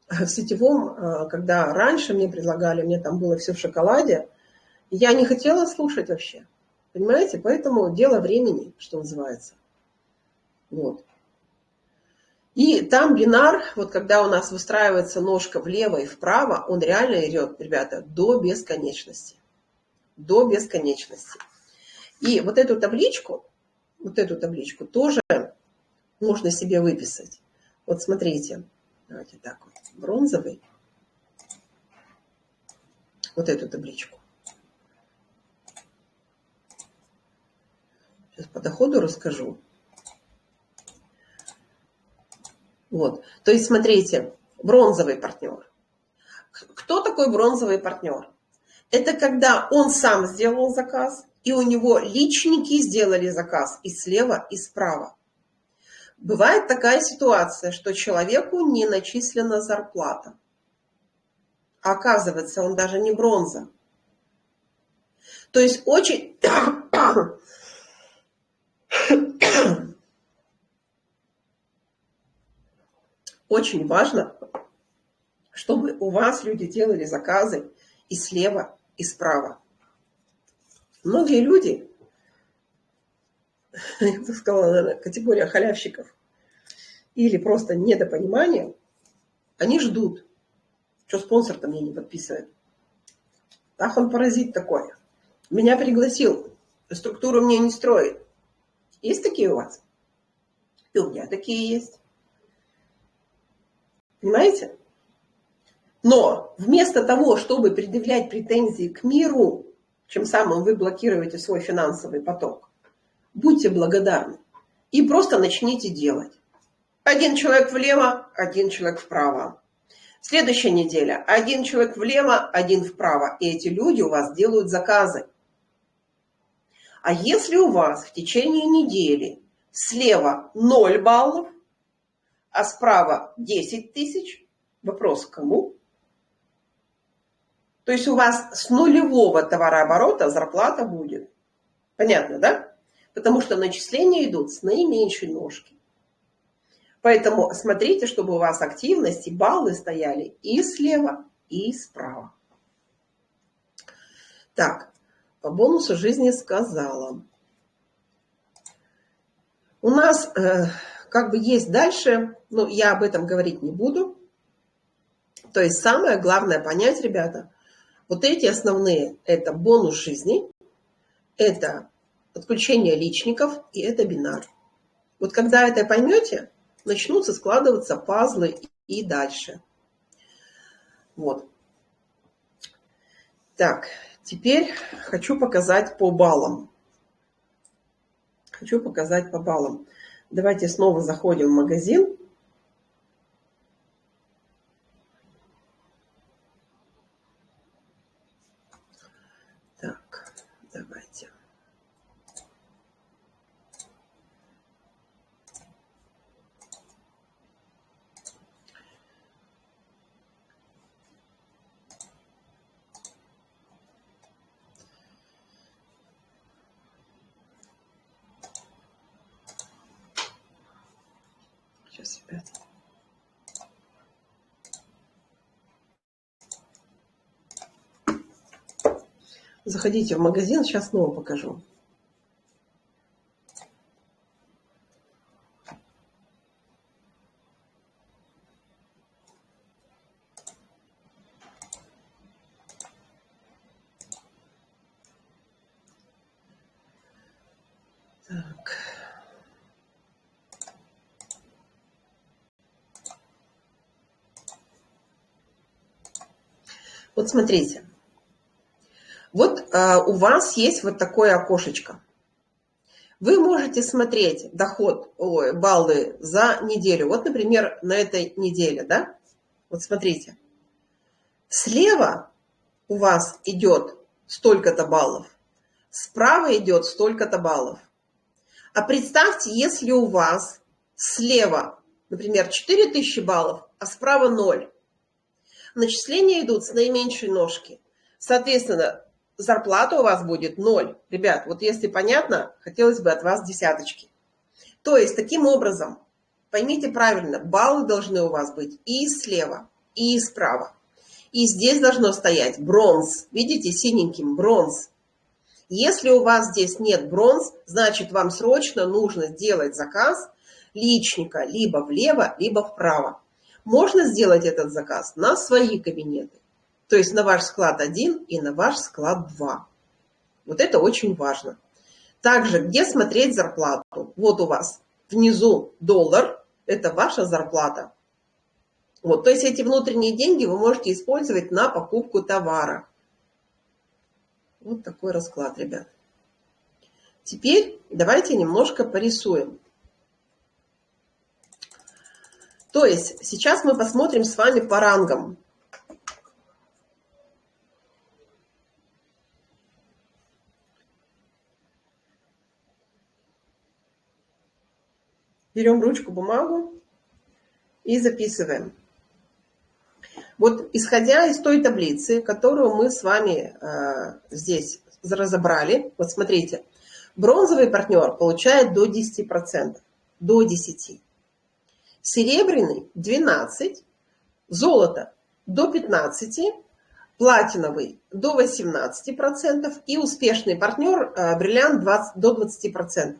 в сетевом, когда раньше мне предлагали, мне там было все в шоколаде, я не хотела слушать вообще. Понимаете? Поэтому дело времени, что называется. Вот. И там бинар, вот когда у нас выстраивается ножка влево и вправо, он реально идет, ребята, до бесконечности. До бесконечности. И вот эту табличку тоже можно себе выписать. Вот смотрите. Давайте так вот. Бронзовый. Вот эту табличку. Сейчас по доходу расскажу. Вот. То есть, смотрите, бронзовый партнер. Кто такой бронзовый партнер? Это когда он сам сделал заказ, и у него личники сделали заказ и слева, и справа. Бывает такая ситуация, что человеку не начислена зарплата. А оказывается, он даже не бронза. То есть очень... Очень важно, чтобы у вас люди делали заказы и слева, и справа. Многие люди, я бы сказала, наверное, категория халявщиков или просто недопонимание, они ждут, что спонсор-то мне не подписывает. Ах, он паразит такой. Меня пригласил, структуру мне не строит. Есть такие у вас? И у меня такие есть. Понимаете? Но вместо того, чтобы предъявлять претензии к миру, чем самым вы блокируете свой финансовый поток, будьте благодарны и просто начните делать. 1 человек влево, 1 человек вправо. Следующая неделя. 1 человек влево, 1 вправо. И эти люди у вас делают заказы. А если у вас в течение недели слева 0 баллов, а справа 10 тысяч, вопрос кому? То есть у вас с нулевого товарооборота зарплата будет. Понятно, да? Потому что начисления идут с наименьшей ножки. Поэтому смотрите, чтобы у вас активность и баллы стояли и слева, и справа. Так, по бонусу жизни сказала. У нас как бы есть дальше, но я об этом говорить не буду. То есть самое главное понять, ребята, вот эти основные, это бонус жизни, это отключение личников и это бинар. Вот когда это поймете, начнутся складываться пазлы и дальше. Вот. Так, теперь хочу показать по баллам. Хочу показать по баллам. Давайте снова заходим в магазин. Так, давайте. Сейчас, ребята. Заходите в магазин, сейчас снова покажу. Так. Вот смотрите. Вот у вас есть вот такое окошечко. Вы можете смотреть доход, баллы за неделю. Вот, например, на этой неделе, да? Вот смотрите. Слева у вас идет столько-то баллов, справа идет столько-то баллов. А представьте, если у вас слева, например, 4000 баллов, а справа 0. Начисления идут с наименьшей ножки. Соответственно, зарплата у вас будет 0. Ребят, вот если понятно, хотелось бы от вас десяточки. То есть, таким образом, поймите правильно, баллы должны у вас быть и слева, и справа. И здесь должно стоять бронз. Видите, синеньким бронз. Если у вас здесь нет бронз, значит, вам срочно нужно сделать заказ личника либо влево, либо вправо. Можно сделать этот заказ на свои кабинеты. То есть на ваш склад 1 и на ваш склад 2. Вот это очень важно. Также, где смотреть зарплату? Вот у вас внизу доллар, это ваша зарплата. Вот, то есть эти внутренние деньги вы можете использовать на покупку товара. Вот такой расклад, ребят. Теперь давайте немножко порисуем. То есть сейчас мы посмотрим с вами по рангам. Берем ручку, бумагу и записываем. Вот исходя из той таблицы, которую мы с вами здесь разобрали, вот смотрите, бронзовый партнер получает до 10%, до 10%. Серебряный 12%, золото до 15%, платиновый до 18% и успешный партнер бриллиант до 20%.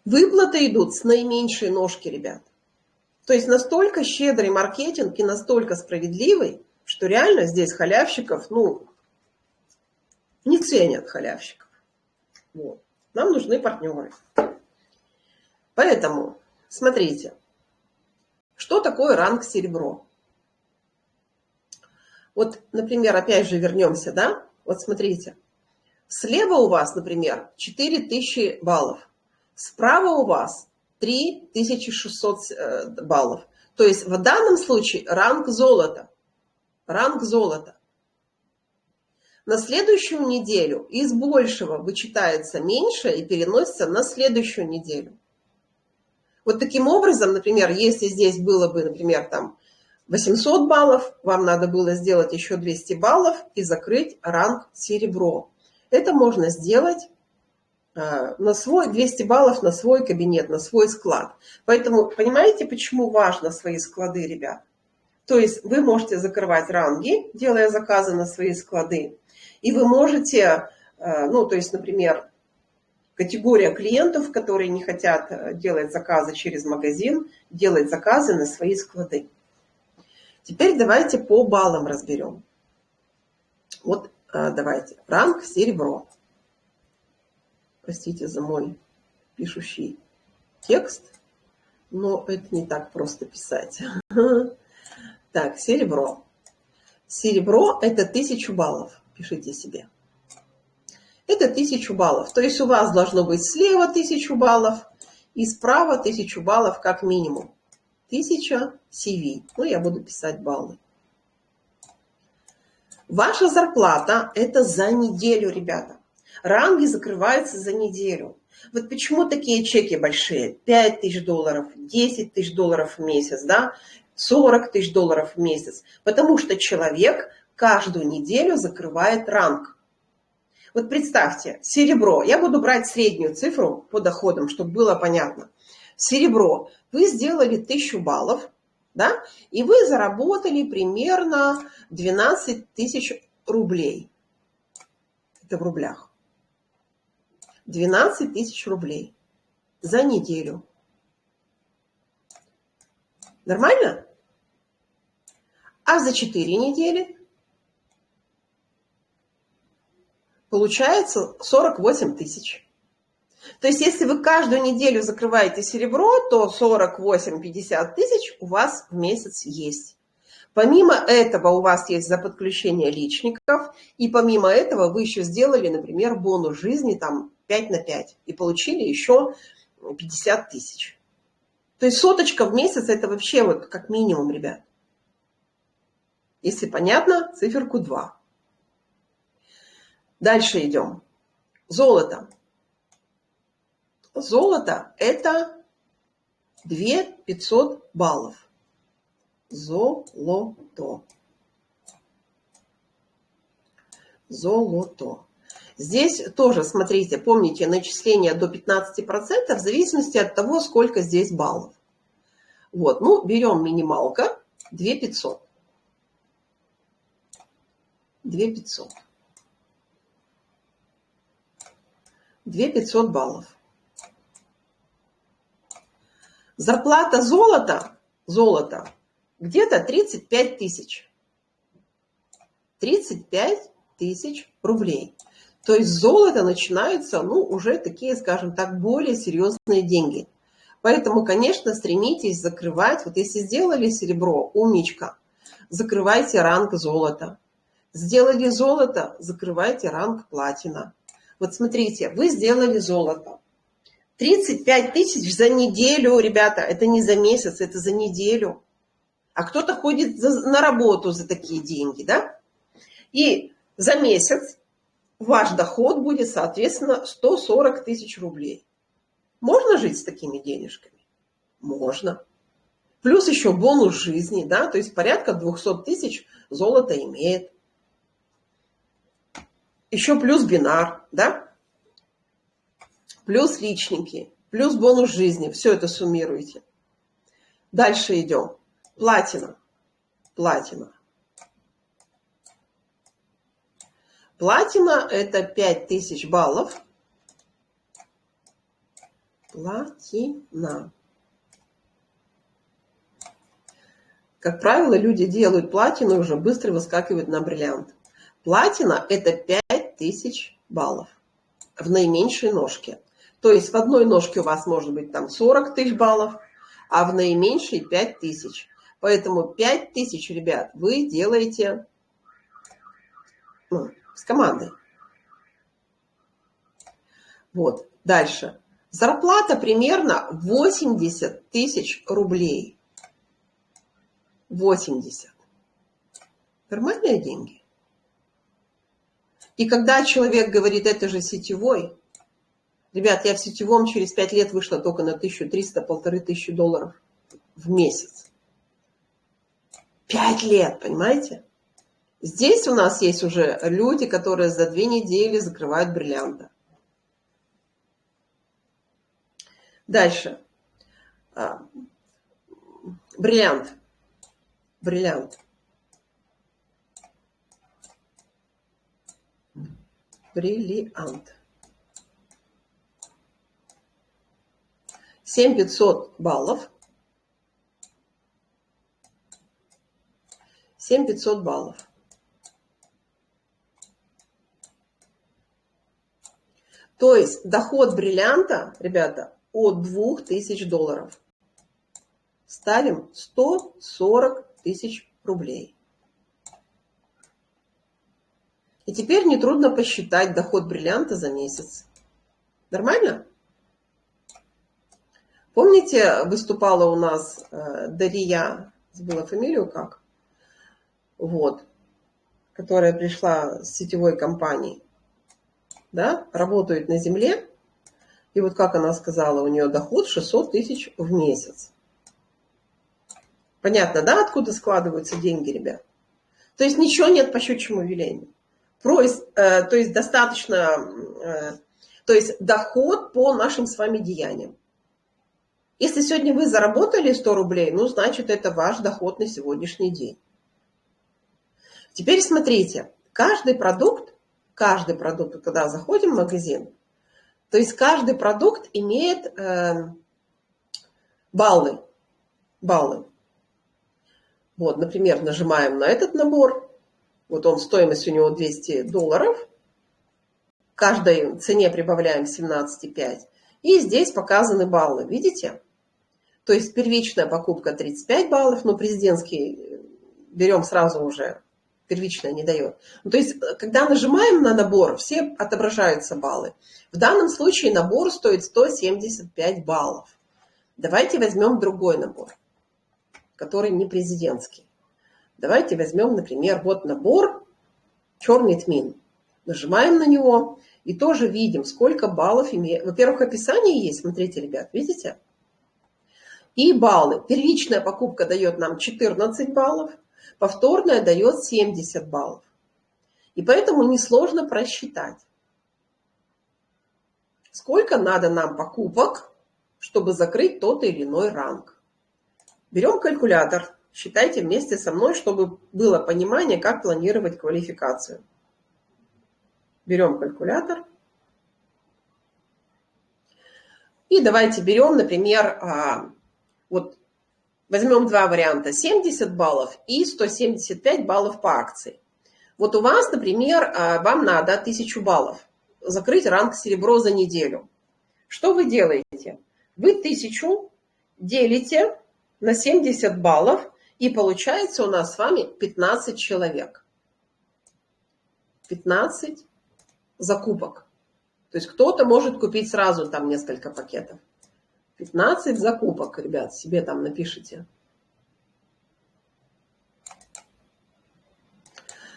Выплаты идут с наименьшей ножки, ребят. То есть настолько щедрый маркетинг и настолько справедливый, что реально здесь халявщиков, не ценят халявщиков. Вот. Нам нужны партнеры. Поэтому, смотрите, что такое ранг серебро? Вот, например, опять же вернемся, да? Вот смотрите, слева у вас, например, 4000 баллов, справа у вас 3600 баллов. То есть в данном случае ранг золота. Ранг золота. На следующую неделю из большего вычитается меньше и переносится на следующую неделю. Вот таким образом, например, если здесь было бы, например, там 800 баллов, вам надо было сделать еще 200 баллов и закрыть ранг серебро. Это можно сделать на свой 200 баллов на свой кабинет, на свой склад. Поэтому понимаете, почему важно свои склады, ребят? То есть вы можете закрывать ранги, делая заказы на свои склады. И вы можете, то есть, например, категория клиентов, которые не хотят делать заказы через магазин, делать заказы на свои склады. Теперь давайте по баллам разберем. Вот давайте. Ранг серебро. Простите за мой пишущий текст, но это не так просто писать. Так, серебро. Серебро – это 1000 баллов. Пишите себе. Это 1000 баллов. То есть у вас должно быть слева 1000 баллов и справа 1000 баллов как минимум. 1000 CV. Ну, я буду писать баллы. Ваша зарплата – это за неделю, ребята. Ранги закрываются за неделю. Вот почему такие чеки большие? 5000 долларов, 10 тысяч долларов в месяц, да? 40 тысяч долларов в месяц. Потому что человек каждую неделю закрывает ранг. Вот представьте, серебро. Я буду брать среднюю цифру по доходам, чтобы было понятно. Серебро. Вы сделали 1000 баллов, да? И вы заработали примерно 12 тысяч рублей. Это в рублях. 12 тысяч рублей за неделю. Нормально? А за 4 недели получается 48 тысяч. То есть, если вы каждую неделю закрываете серебро, то 48-50 тысяч у вас в месяц есть. Помимо этого у вас есть за подключение личников, и помимо этого вы еще сделали, например, бонус жизни там 5 на 5 и получили еще 50 тысяч. То есть соточка в месяц это вообще вот как минимум, ребят. Если понятно, циферку 2. Дальше идем. Золото. Золото это 2500 баллов. Золото. Золото. Здесь тоже, смотрите, помните, начисление до 15% в зависимости от того, сколько здесь баллов. Вот, ну, берем минималка 2500. 2500. 2500 баллов. Зарплата золота где-то 35 тысяч. 35 тысяч рублей. То есть золото начинаются, ну, уже такие, скажем так, более серьезные деньги. Поэтому, конечно, стремитесь закрывать. Вот если сделали серебро, умничка, закрывайте ранг золота. Сделали золото, закрывайте ранг платина. Вот смотрите, вы сделали золото. 35 тысяч за неделю, ребята, это не за месяц, это за неделю. А кто-то ходит на работу за такие деньги, да? И за месяц ваш доход будет, соответственно, 140 тысяч рублей. Можно жить с такими денежками? Можно. Плюс еще бонус жизни, да, то есть порядка 200 тысяч золото имеет. Еще плюс бинар, да? Плюс личники, плюс бонус жизни. Все это суммируйте. Дальше идем. Платина. Платина. Платина это 5000 баллов. Платина. Как правило, люди делают платину и уже быстро выскакивают на бриллиант. Платина это 5000 баллов в наименьшей ножке. То есть в одной ножке у вас может быть там 40 тысяч баллов, а в наименьшей 5000. Поэтому 5000, ребят, вы делаете с командой. Вот, дальше. Зарплата примерно 80 тысяч рублей. 80. Нормальные деньги. И когда человек говорит, это же сетевой, ребят, я в сетевом через 5 лет вышла только на 1300-1500 долларов в месяц. 5 лет, понимаете? Здесь у нас есть уже люди, которые за 2 недели закрывают бриллианты. Дальше. Бриллиант. Бриллиант. Бриллиант. 7500 баллов. 7500 баллов. То есть доход бриллианта, ребята, от 2000 долларов. Ставим 140 тысяч рублей. И теперь нетрудно посчитать доход бриллианта за месяц. Нормально? Помните, выступала у нас Дарья, забыла фамилию как? Вот, которая пришла с сетевой компании. Да, работает на земле. И вот как она сказала, у нее доход 600 тысяч в месяц. Понятно, да, откуда складываются деньги, ребят? То есть ничего нет по щучьему велению. То есть достаточно, то есть доход по нашим с вами деяниям. Если сегодня вы заработали 100 рублей, ну, значит, это ваш доход на сегодняшний день. Теперь смотрите, каждый продукт, когда заходим в магазин, то есть каждый продукт имеет баллы. Вот, например, нажимаем на этот набор. Вот он, стоимость у него 200 долларов. К каждой цене прибавляем 17,5. И здесь показаны баллы. Видите? То есть первичная покупка 35 баллов, но президентский берем сразу уже. Первичная не дает. Ну, то есть, когда нажимаем на набор, все отображаются баллы. В данном случае набор стоит 175 баллов. Давайте возьмем другой набор, который не президентский. Давайте возьмем, например, вот набор «Черный тмин». Нажимаем на него и тоже видим, сколько баллов имеет. Во-первых, описание есть, смотрите, ребят, видите? И баллы. Первичная покупка дает нам 14 баллов, повторная дает 70 баллов. И поэтому несложно просчитать, сколько надо нам покупок, чтобы закрыть тот или иной ранг. Берем калькулятор, считайте вместе со мной, чтобы было понимание, как планировать квалификацию. Берем калькулятор. И давайте берем, например, вот возьмем два варианта, 70 баллов и 175 баллов по акции. Вот у вас, например, вам надо 1000 баллов, закрыть ранг серебро за неделю. Что вы делаете? Вы 1000 делите на 70 баллов, и получается у нас с вами 15 человек. 15 закупок. То есть кто-то может купить сразу там несколько пакетов. 15 закупок, ребят, себе там напишите.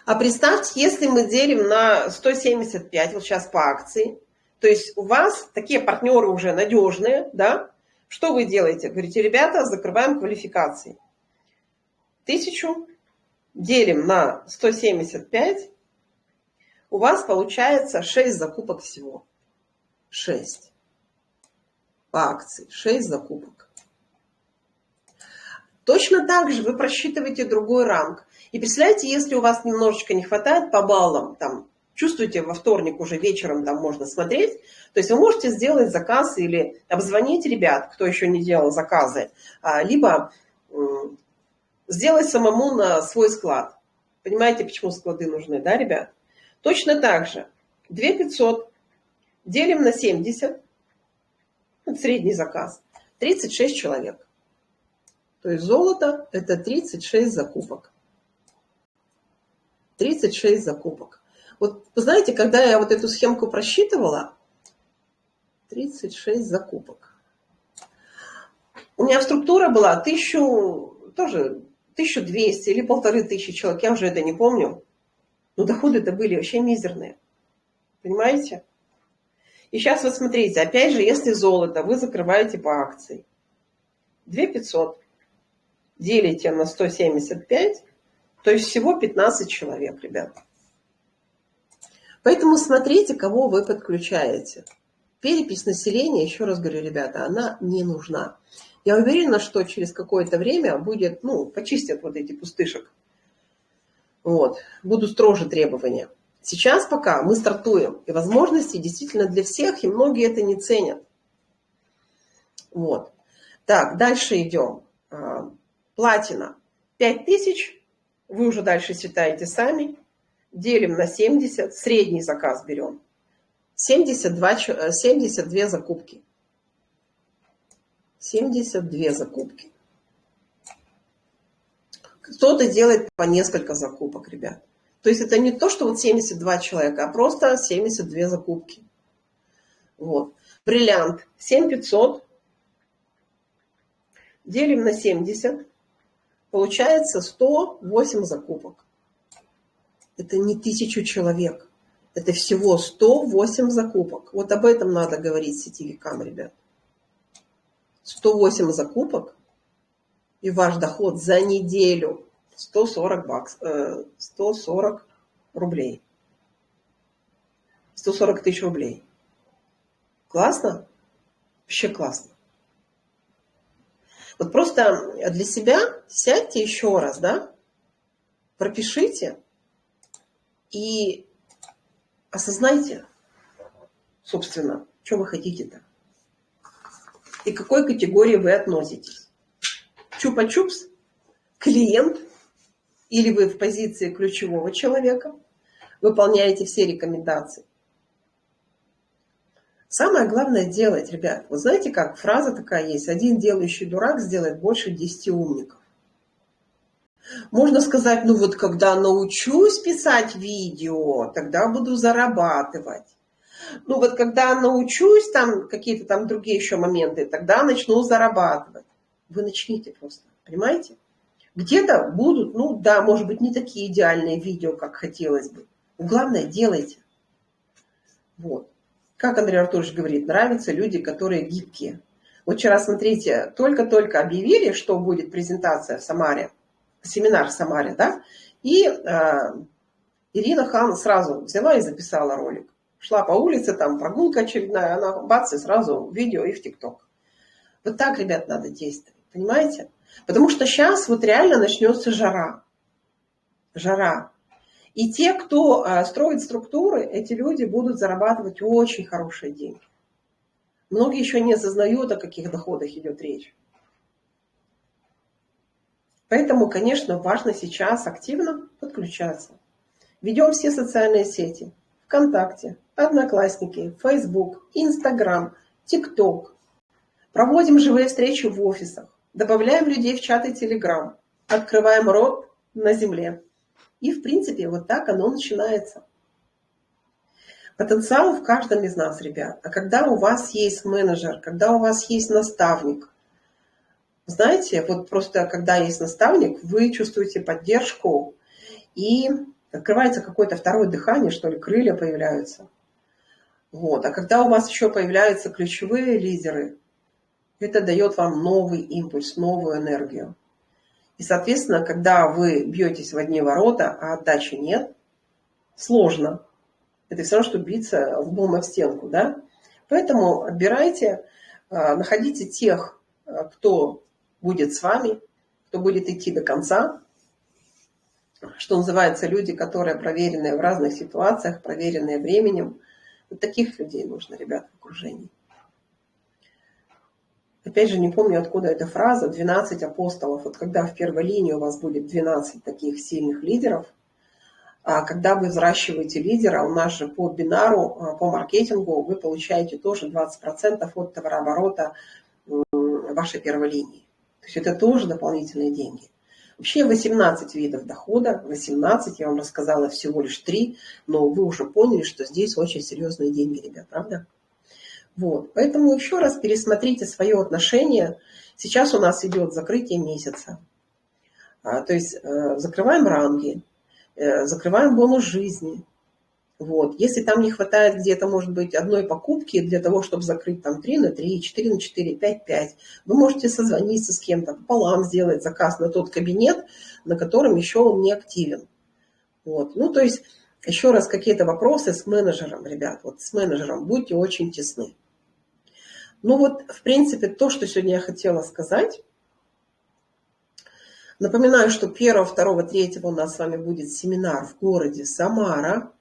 А представьте, если мы делим на 175, вот сейчас по акции, то есть у вас такие партнеры уже надежные, да? Что вы делаете? Говорите, ребята, закрываем квалификации. 1000 делим на 175, у вас получается 6 закупок всего. 6. По акции. 6 закупок. Точно так же вы просчитываете другой ранг. И представляете, если у вас немножечко не хватает по баллам, там, чувствуете, во вторник уже вечером там можно смотреть, то есть вы можете сделать заказ или обзвонить ребят, кто еще не делал заказы, либо сделать самому на свой склад. Понимаете, почему склады нужны, да, ребят? Точно так же 2500 делим на 70, вот средний заказ, 36 человек. То есть золото – это 36 закупок. 36 закупок. Вот вы знаете, когда я вот эту схемку просчитывала, 36 закупок. У меня структура была 1200 или 1500 человек, я уже это не помню. Но доходы-то были вообще мизерные. Понимаете? И сейчас вот смотрите, опять же, если золото вы закрываете по акции, 2500 делите на 175, то есть всего 15 человек, ребят. Поэтому смотрите, кого вы подключаете. Перепись населения, еще раз говорю, ребята, она не нужна. Я уверена, что через какое-то время будет, почистят вот эти пустышек. Вот, будут строже требования. Сейчас пока мы стартуем, и возможности действительно для всех, и многие это не ценят. Вот. Так, дальше идем. Платина 5000, Вы уже дальше считаете сами. Делим на 70, средний заказ берем. 72 закупки. 72 закупки. Кто-то делает по несколько закупок, ребят. То есть это не то, что вот 72 человека, а просто 72 закупки. Вот. Бриллиант 7500. Делим на 70. Получается 108 закупок. Это не 1000 человек. Это всего 108 закупок. Вот об этом надо говорить сетевикам, ребят. 108 закупок. И ваш доход за неделю 140 рублей. 140 тысяч рублей. Классно? Вообще классно. Вот просто для себя сядьте еще раз, да? Пропишите и осознайте, собственно, что вы хотите-то. И к какой категории вы относитесь. Чупа-чупс, клиент, или вы в позиции ключевого человека, выполняете все рекомендации. Самое главное делать, ребят. Вот знаете как, фраза такая есть: один делающий дурак сделает больше 10 умников. Можно сказать, ну вот когда научусь писать видео, тогда буду зарабатывать. Ну вот когда научусь там какие-то там другие еще моменты, тогда начну зарабатывать. Вы начните просто, понимаете? Где-то будут, ну да, может быть, не такие идеальные видео, как хотелось бы. Но главное, делайте. Вот. Как Андрей Артурович говорит, нравятся люди, которые гибкие. Вот вчера, смотрите, только-только объявили, что будет презентация в Самаре, семинар в Самаре, да? И Ирина Хан сразу взяла и записала ролик. Шла по улице, там прогулка очередная, она бац, и сразу видео и в ТикТок. Вот так, ребят, надо действовать, понимаете? Потому что сейчас вот реально начнется жара. Жара. И те, кто строит структуры, эти люди будут зарабатывать очень хорошие деньги. Многие еще не осознают, о каких доходах идет речь. Поэтому, конечно, важно сейчас активно подключаться. Ведем все социальные сети. ВКонтакте, Одноклассники, Facebook, Instagram, ТикТок. Проводим живые встречи в офисах. Добавляем людей в чаты Telegram. Открываем рот на земле. И, в принципе, вот так оно начинается. Потенциал в каждом из нас, ребят. А когда у вас есть менеджер, когда у вас есть наставник, знаете, вот просто когда есть наставник, вы чувствуете поддержку, и открывается какое-то второе дыхание, что ли, крылья появляются. Вот. А когда у вас еще появляются ключевые лидеры, это дает вам новый импульс, новую энергию. И, соответственно, когда вы бьетесь в одни ворота, а отдачи нет, сложно. Это все равно, что биться лбом об стенку, да? Поэтому отбирайте, находите тех, кто будет с вами, кто будет идти до конца, что называется, люди, которые проверенные в разных ситуациях, проверенные временем. Вот таких людей нужно, ребят, в окружении. Опять же, не помню, откуда эта фраза, 12 апостолов. Вот когда в первой линии у вас будет 12 таких сильных лидеров, а когда вы взращиваете лидера, у нас же по бинару, по маркетингу, вы получаете тоже 20% от товарооборота вашей первой линии. То есть это тоже дополнительные деньги. Вообще 18 видов дохода, 18, я вам рассказала всего лишь 3, но вы уже поняли, что здесь очень серьезные деньги, ребят, правда? Вот. Поэтому еще раз пересмотрите свое отношение. Сейчас у нас идет закрытие месяца. То есть закрываем ранги, закрываем бонус жизни. Вот. Если там не хватает где-то, может быть, одной покупки для того, чтобы закрыть там 3 на 3, 4 на 4, 5 5, вы можете созвониться с кем-то, пополам сделать заказ на тот кабинет, на котором еще он не активен. Вот. Ну, то есть, еще раз, какие-то вопросы с менеджером, ребят. Вот с менеджером будьте очень тесны. Ну вот, в принципе, то, что сегодня я хотела сказать. Напоминаю, что 1, 2, 3 у нас с вами будет семинар в городе Самара.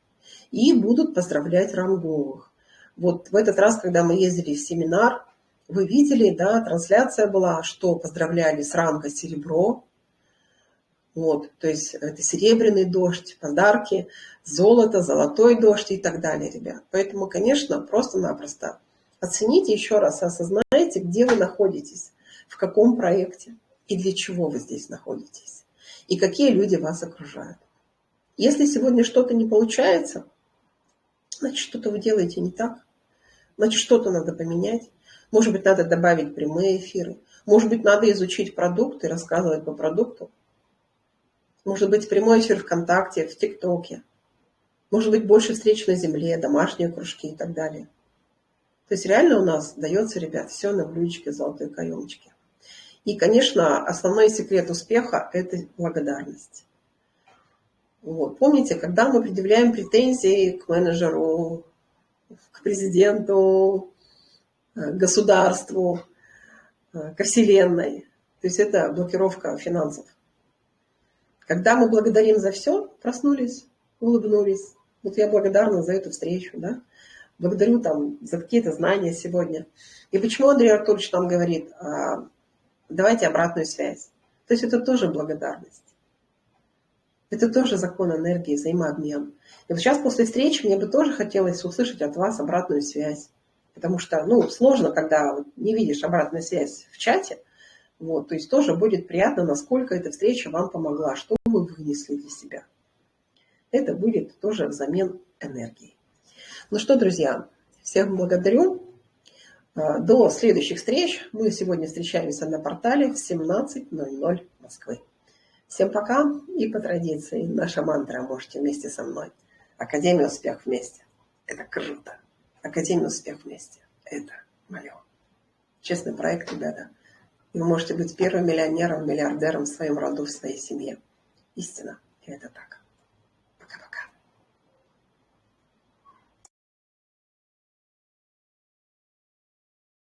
И будут поздравлять ранговых. Вот в этот раз, когда мы ездили в семинар, вы видели, да, трансляция была, что поздравляли с ранга серебро. Вот, то есть это серебряный дождь, подарки, золото, золотой дождь и так далее, ребят. Поэтому, конечно, просто-напросто оцените еще раз, осознайте, где вы находитесь, в каком проекте и для чего вы здесь находитесь, и какие люди вас окружают. Если сегодня что-то не получается, значит, что-то вы делаете не так, значит, что-то надо поменять. Может быть, надо добавить прямые эфиры, может быть, надо изучить продукт и рассказывать по продукту. Может быть, прямой эфир ВКонтакте, в ТикТоке. Может быть, больше встреч на земле, домашние кружки и так далее. То есть реально у нас дается, ребят, все на блюдечке золотой каемочки. И, конечно, основной секрет успеха – это благодарность. Вот. Помните, когда мы предъявляем претензии к менеджеру, к президенту, к государству, ко Вселенной, то есть это блокировка финансов. Когда мы благодарим за все, проснулись, улыбнулись. Вот я благодарна за эту встречу, да? Благодарю там за какие-то знания сегодня. И почему Андрей Артурович нам говорит, давайте обратную связь. То есть это тоже благодарность. Это тоже закон энергии, взаимообмен. И вот сейчас после встречи мне бы тоже хотелось услышать от вас обратную связь. Потому что, сложно, когда не видишь обратную связь в чате. Вот, то есть тоже будет приятно, насколько эта встреча вам помогла, что вы вынесли для себя. Это будет тоже взамен энергии. Ну что, друзья, всех благодарю. До следующих встреч. Мы сегодня встречаемся на портале в 17:00 Москвы. Всем пока. И по традиции наша мантра можете вместе со мной. Академия успех вместе. Это круто. Академия успех вместе. Это мое. Честный проект, ребята. И вы можете быть первым миллионером, миллиардером в своем роду, в своей семье. Истина. И это так.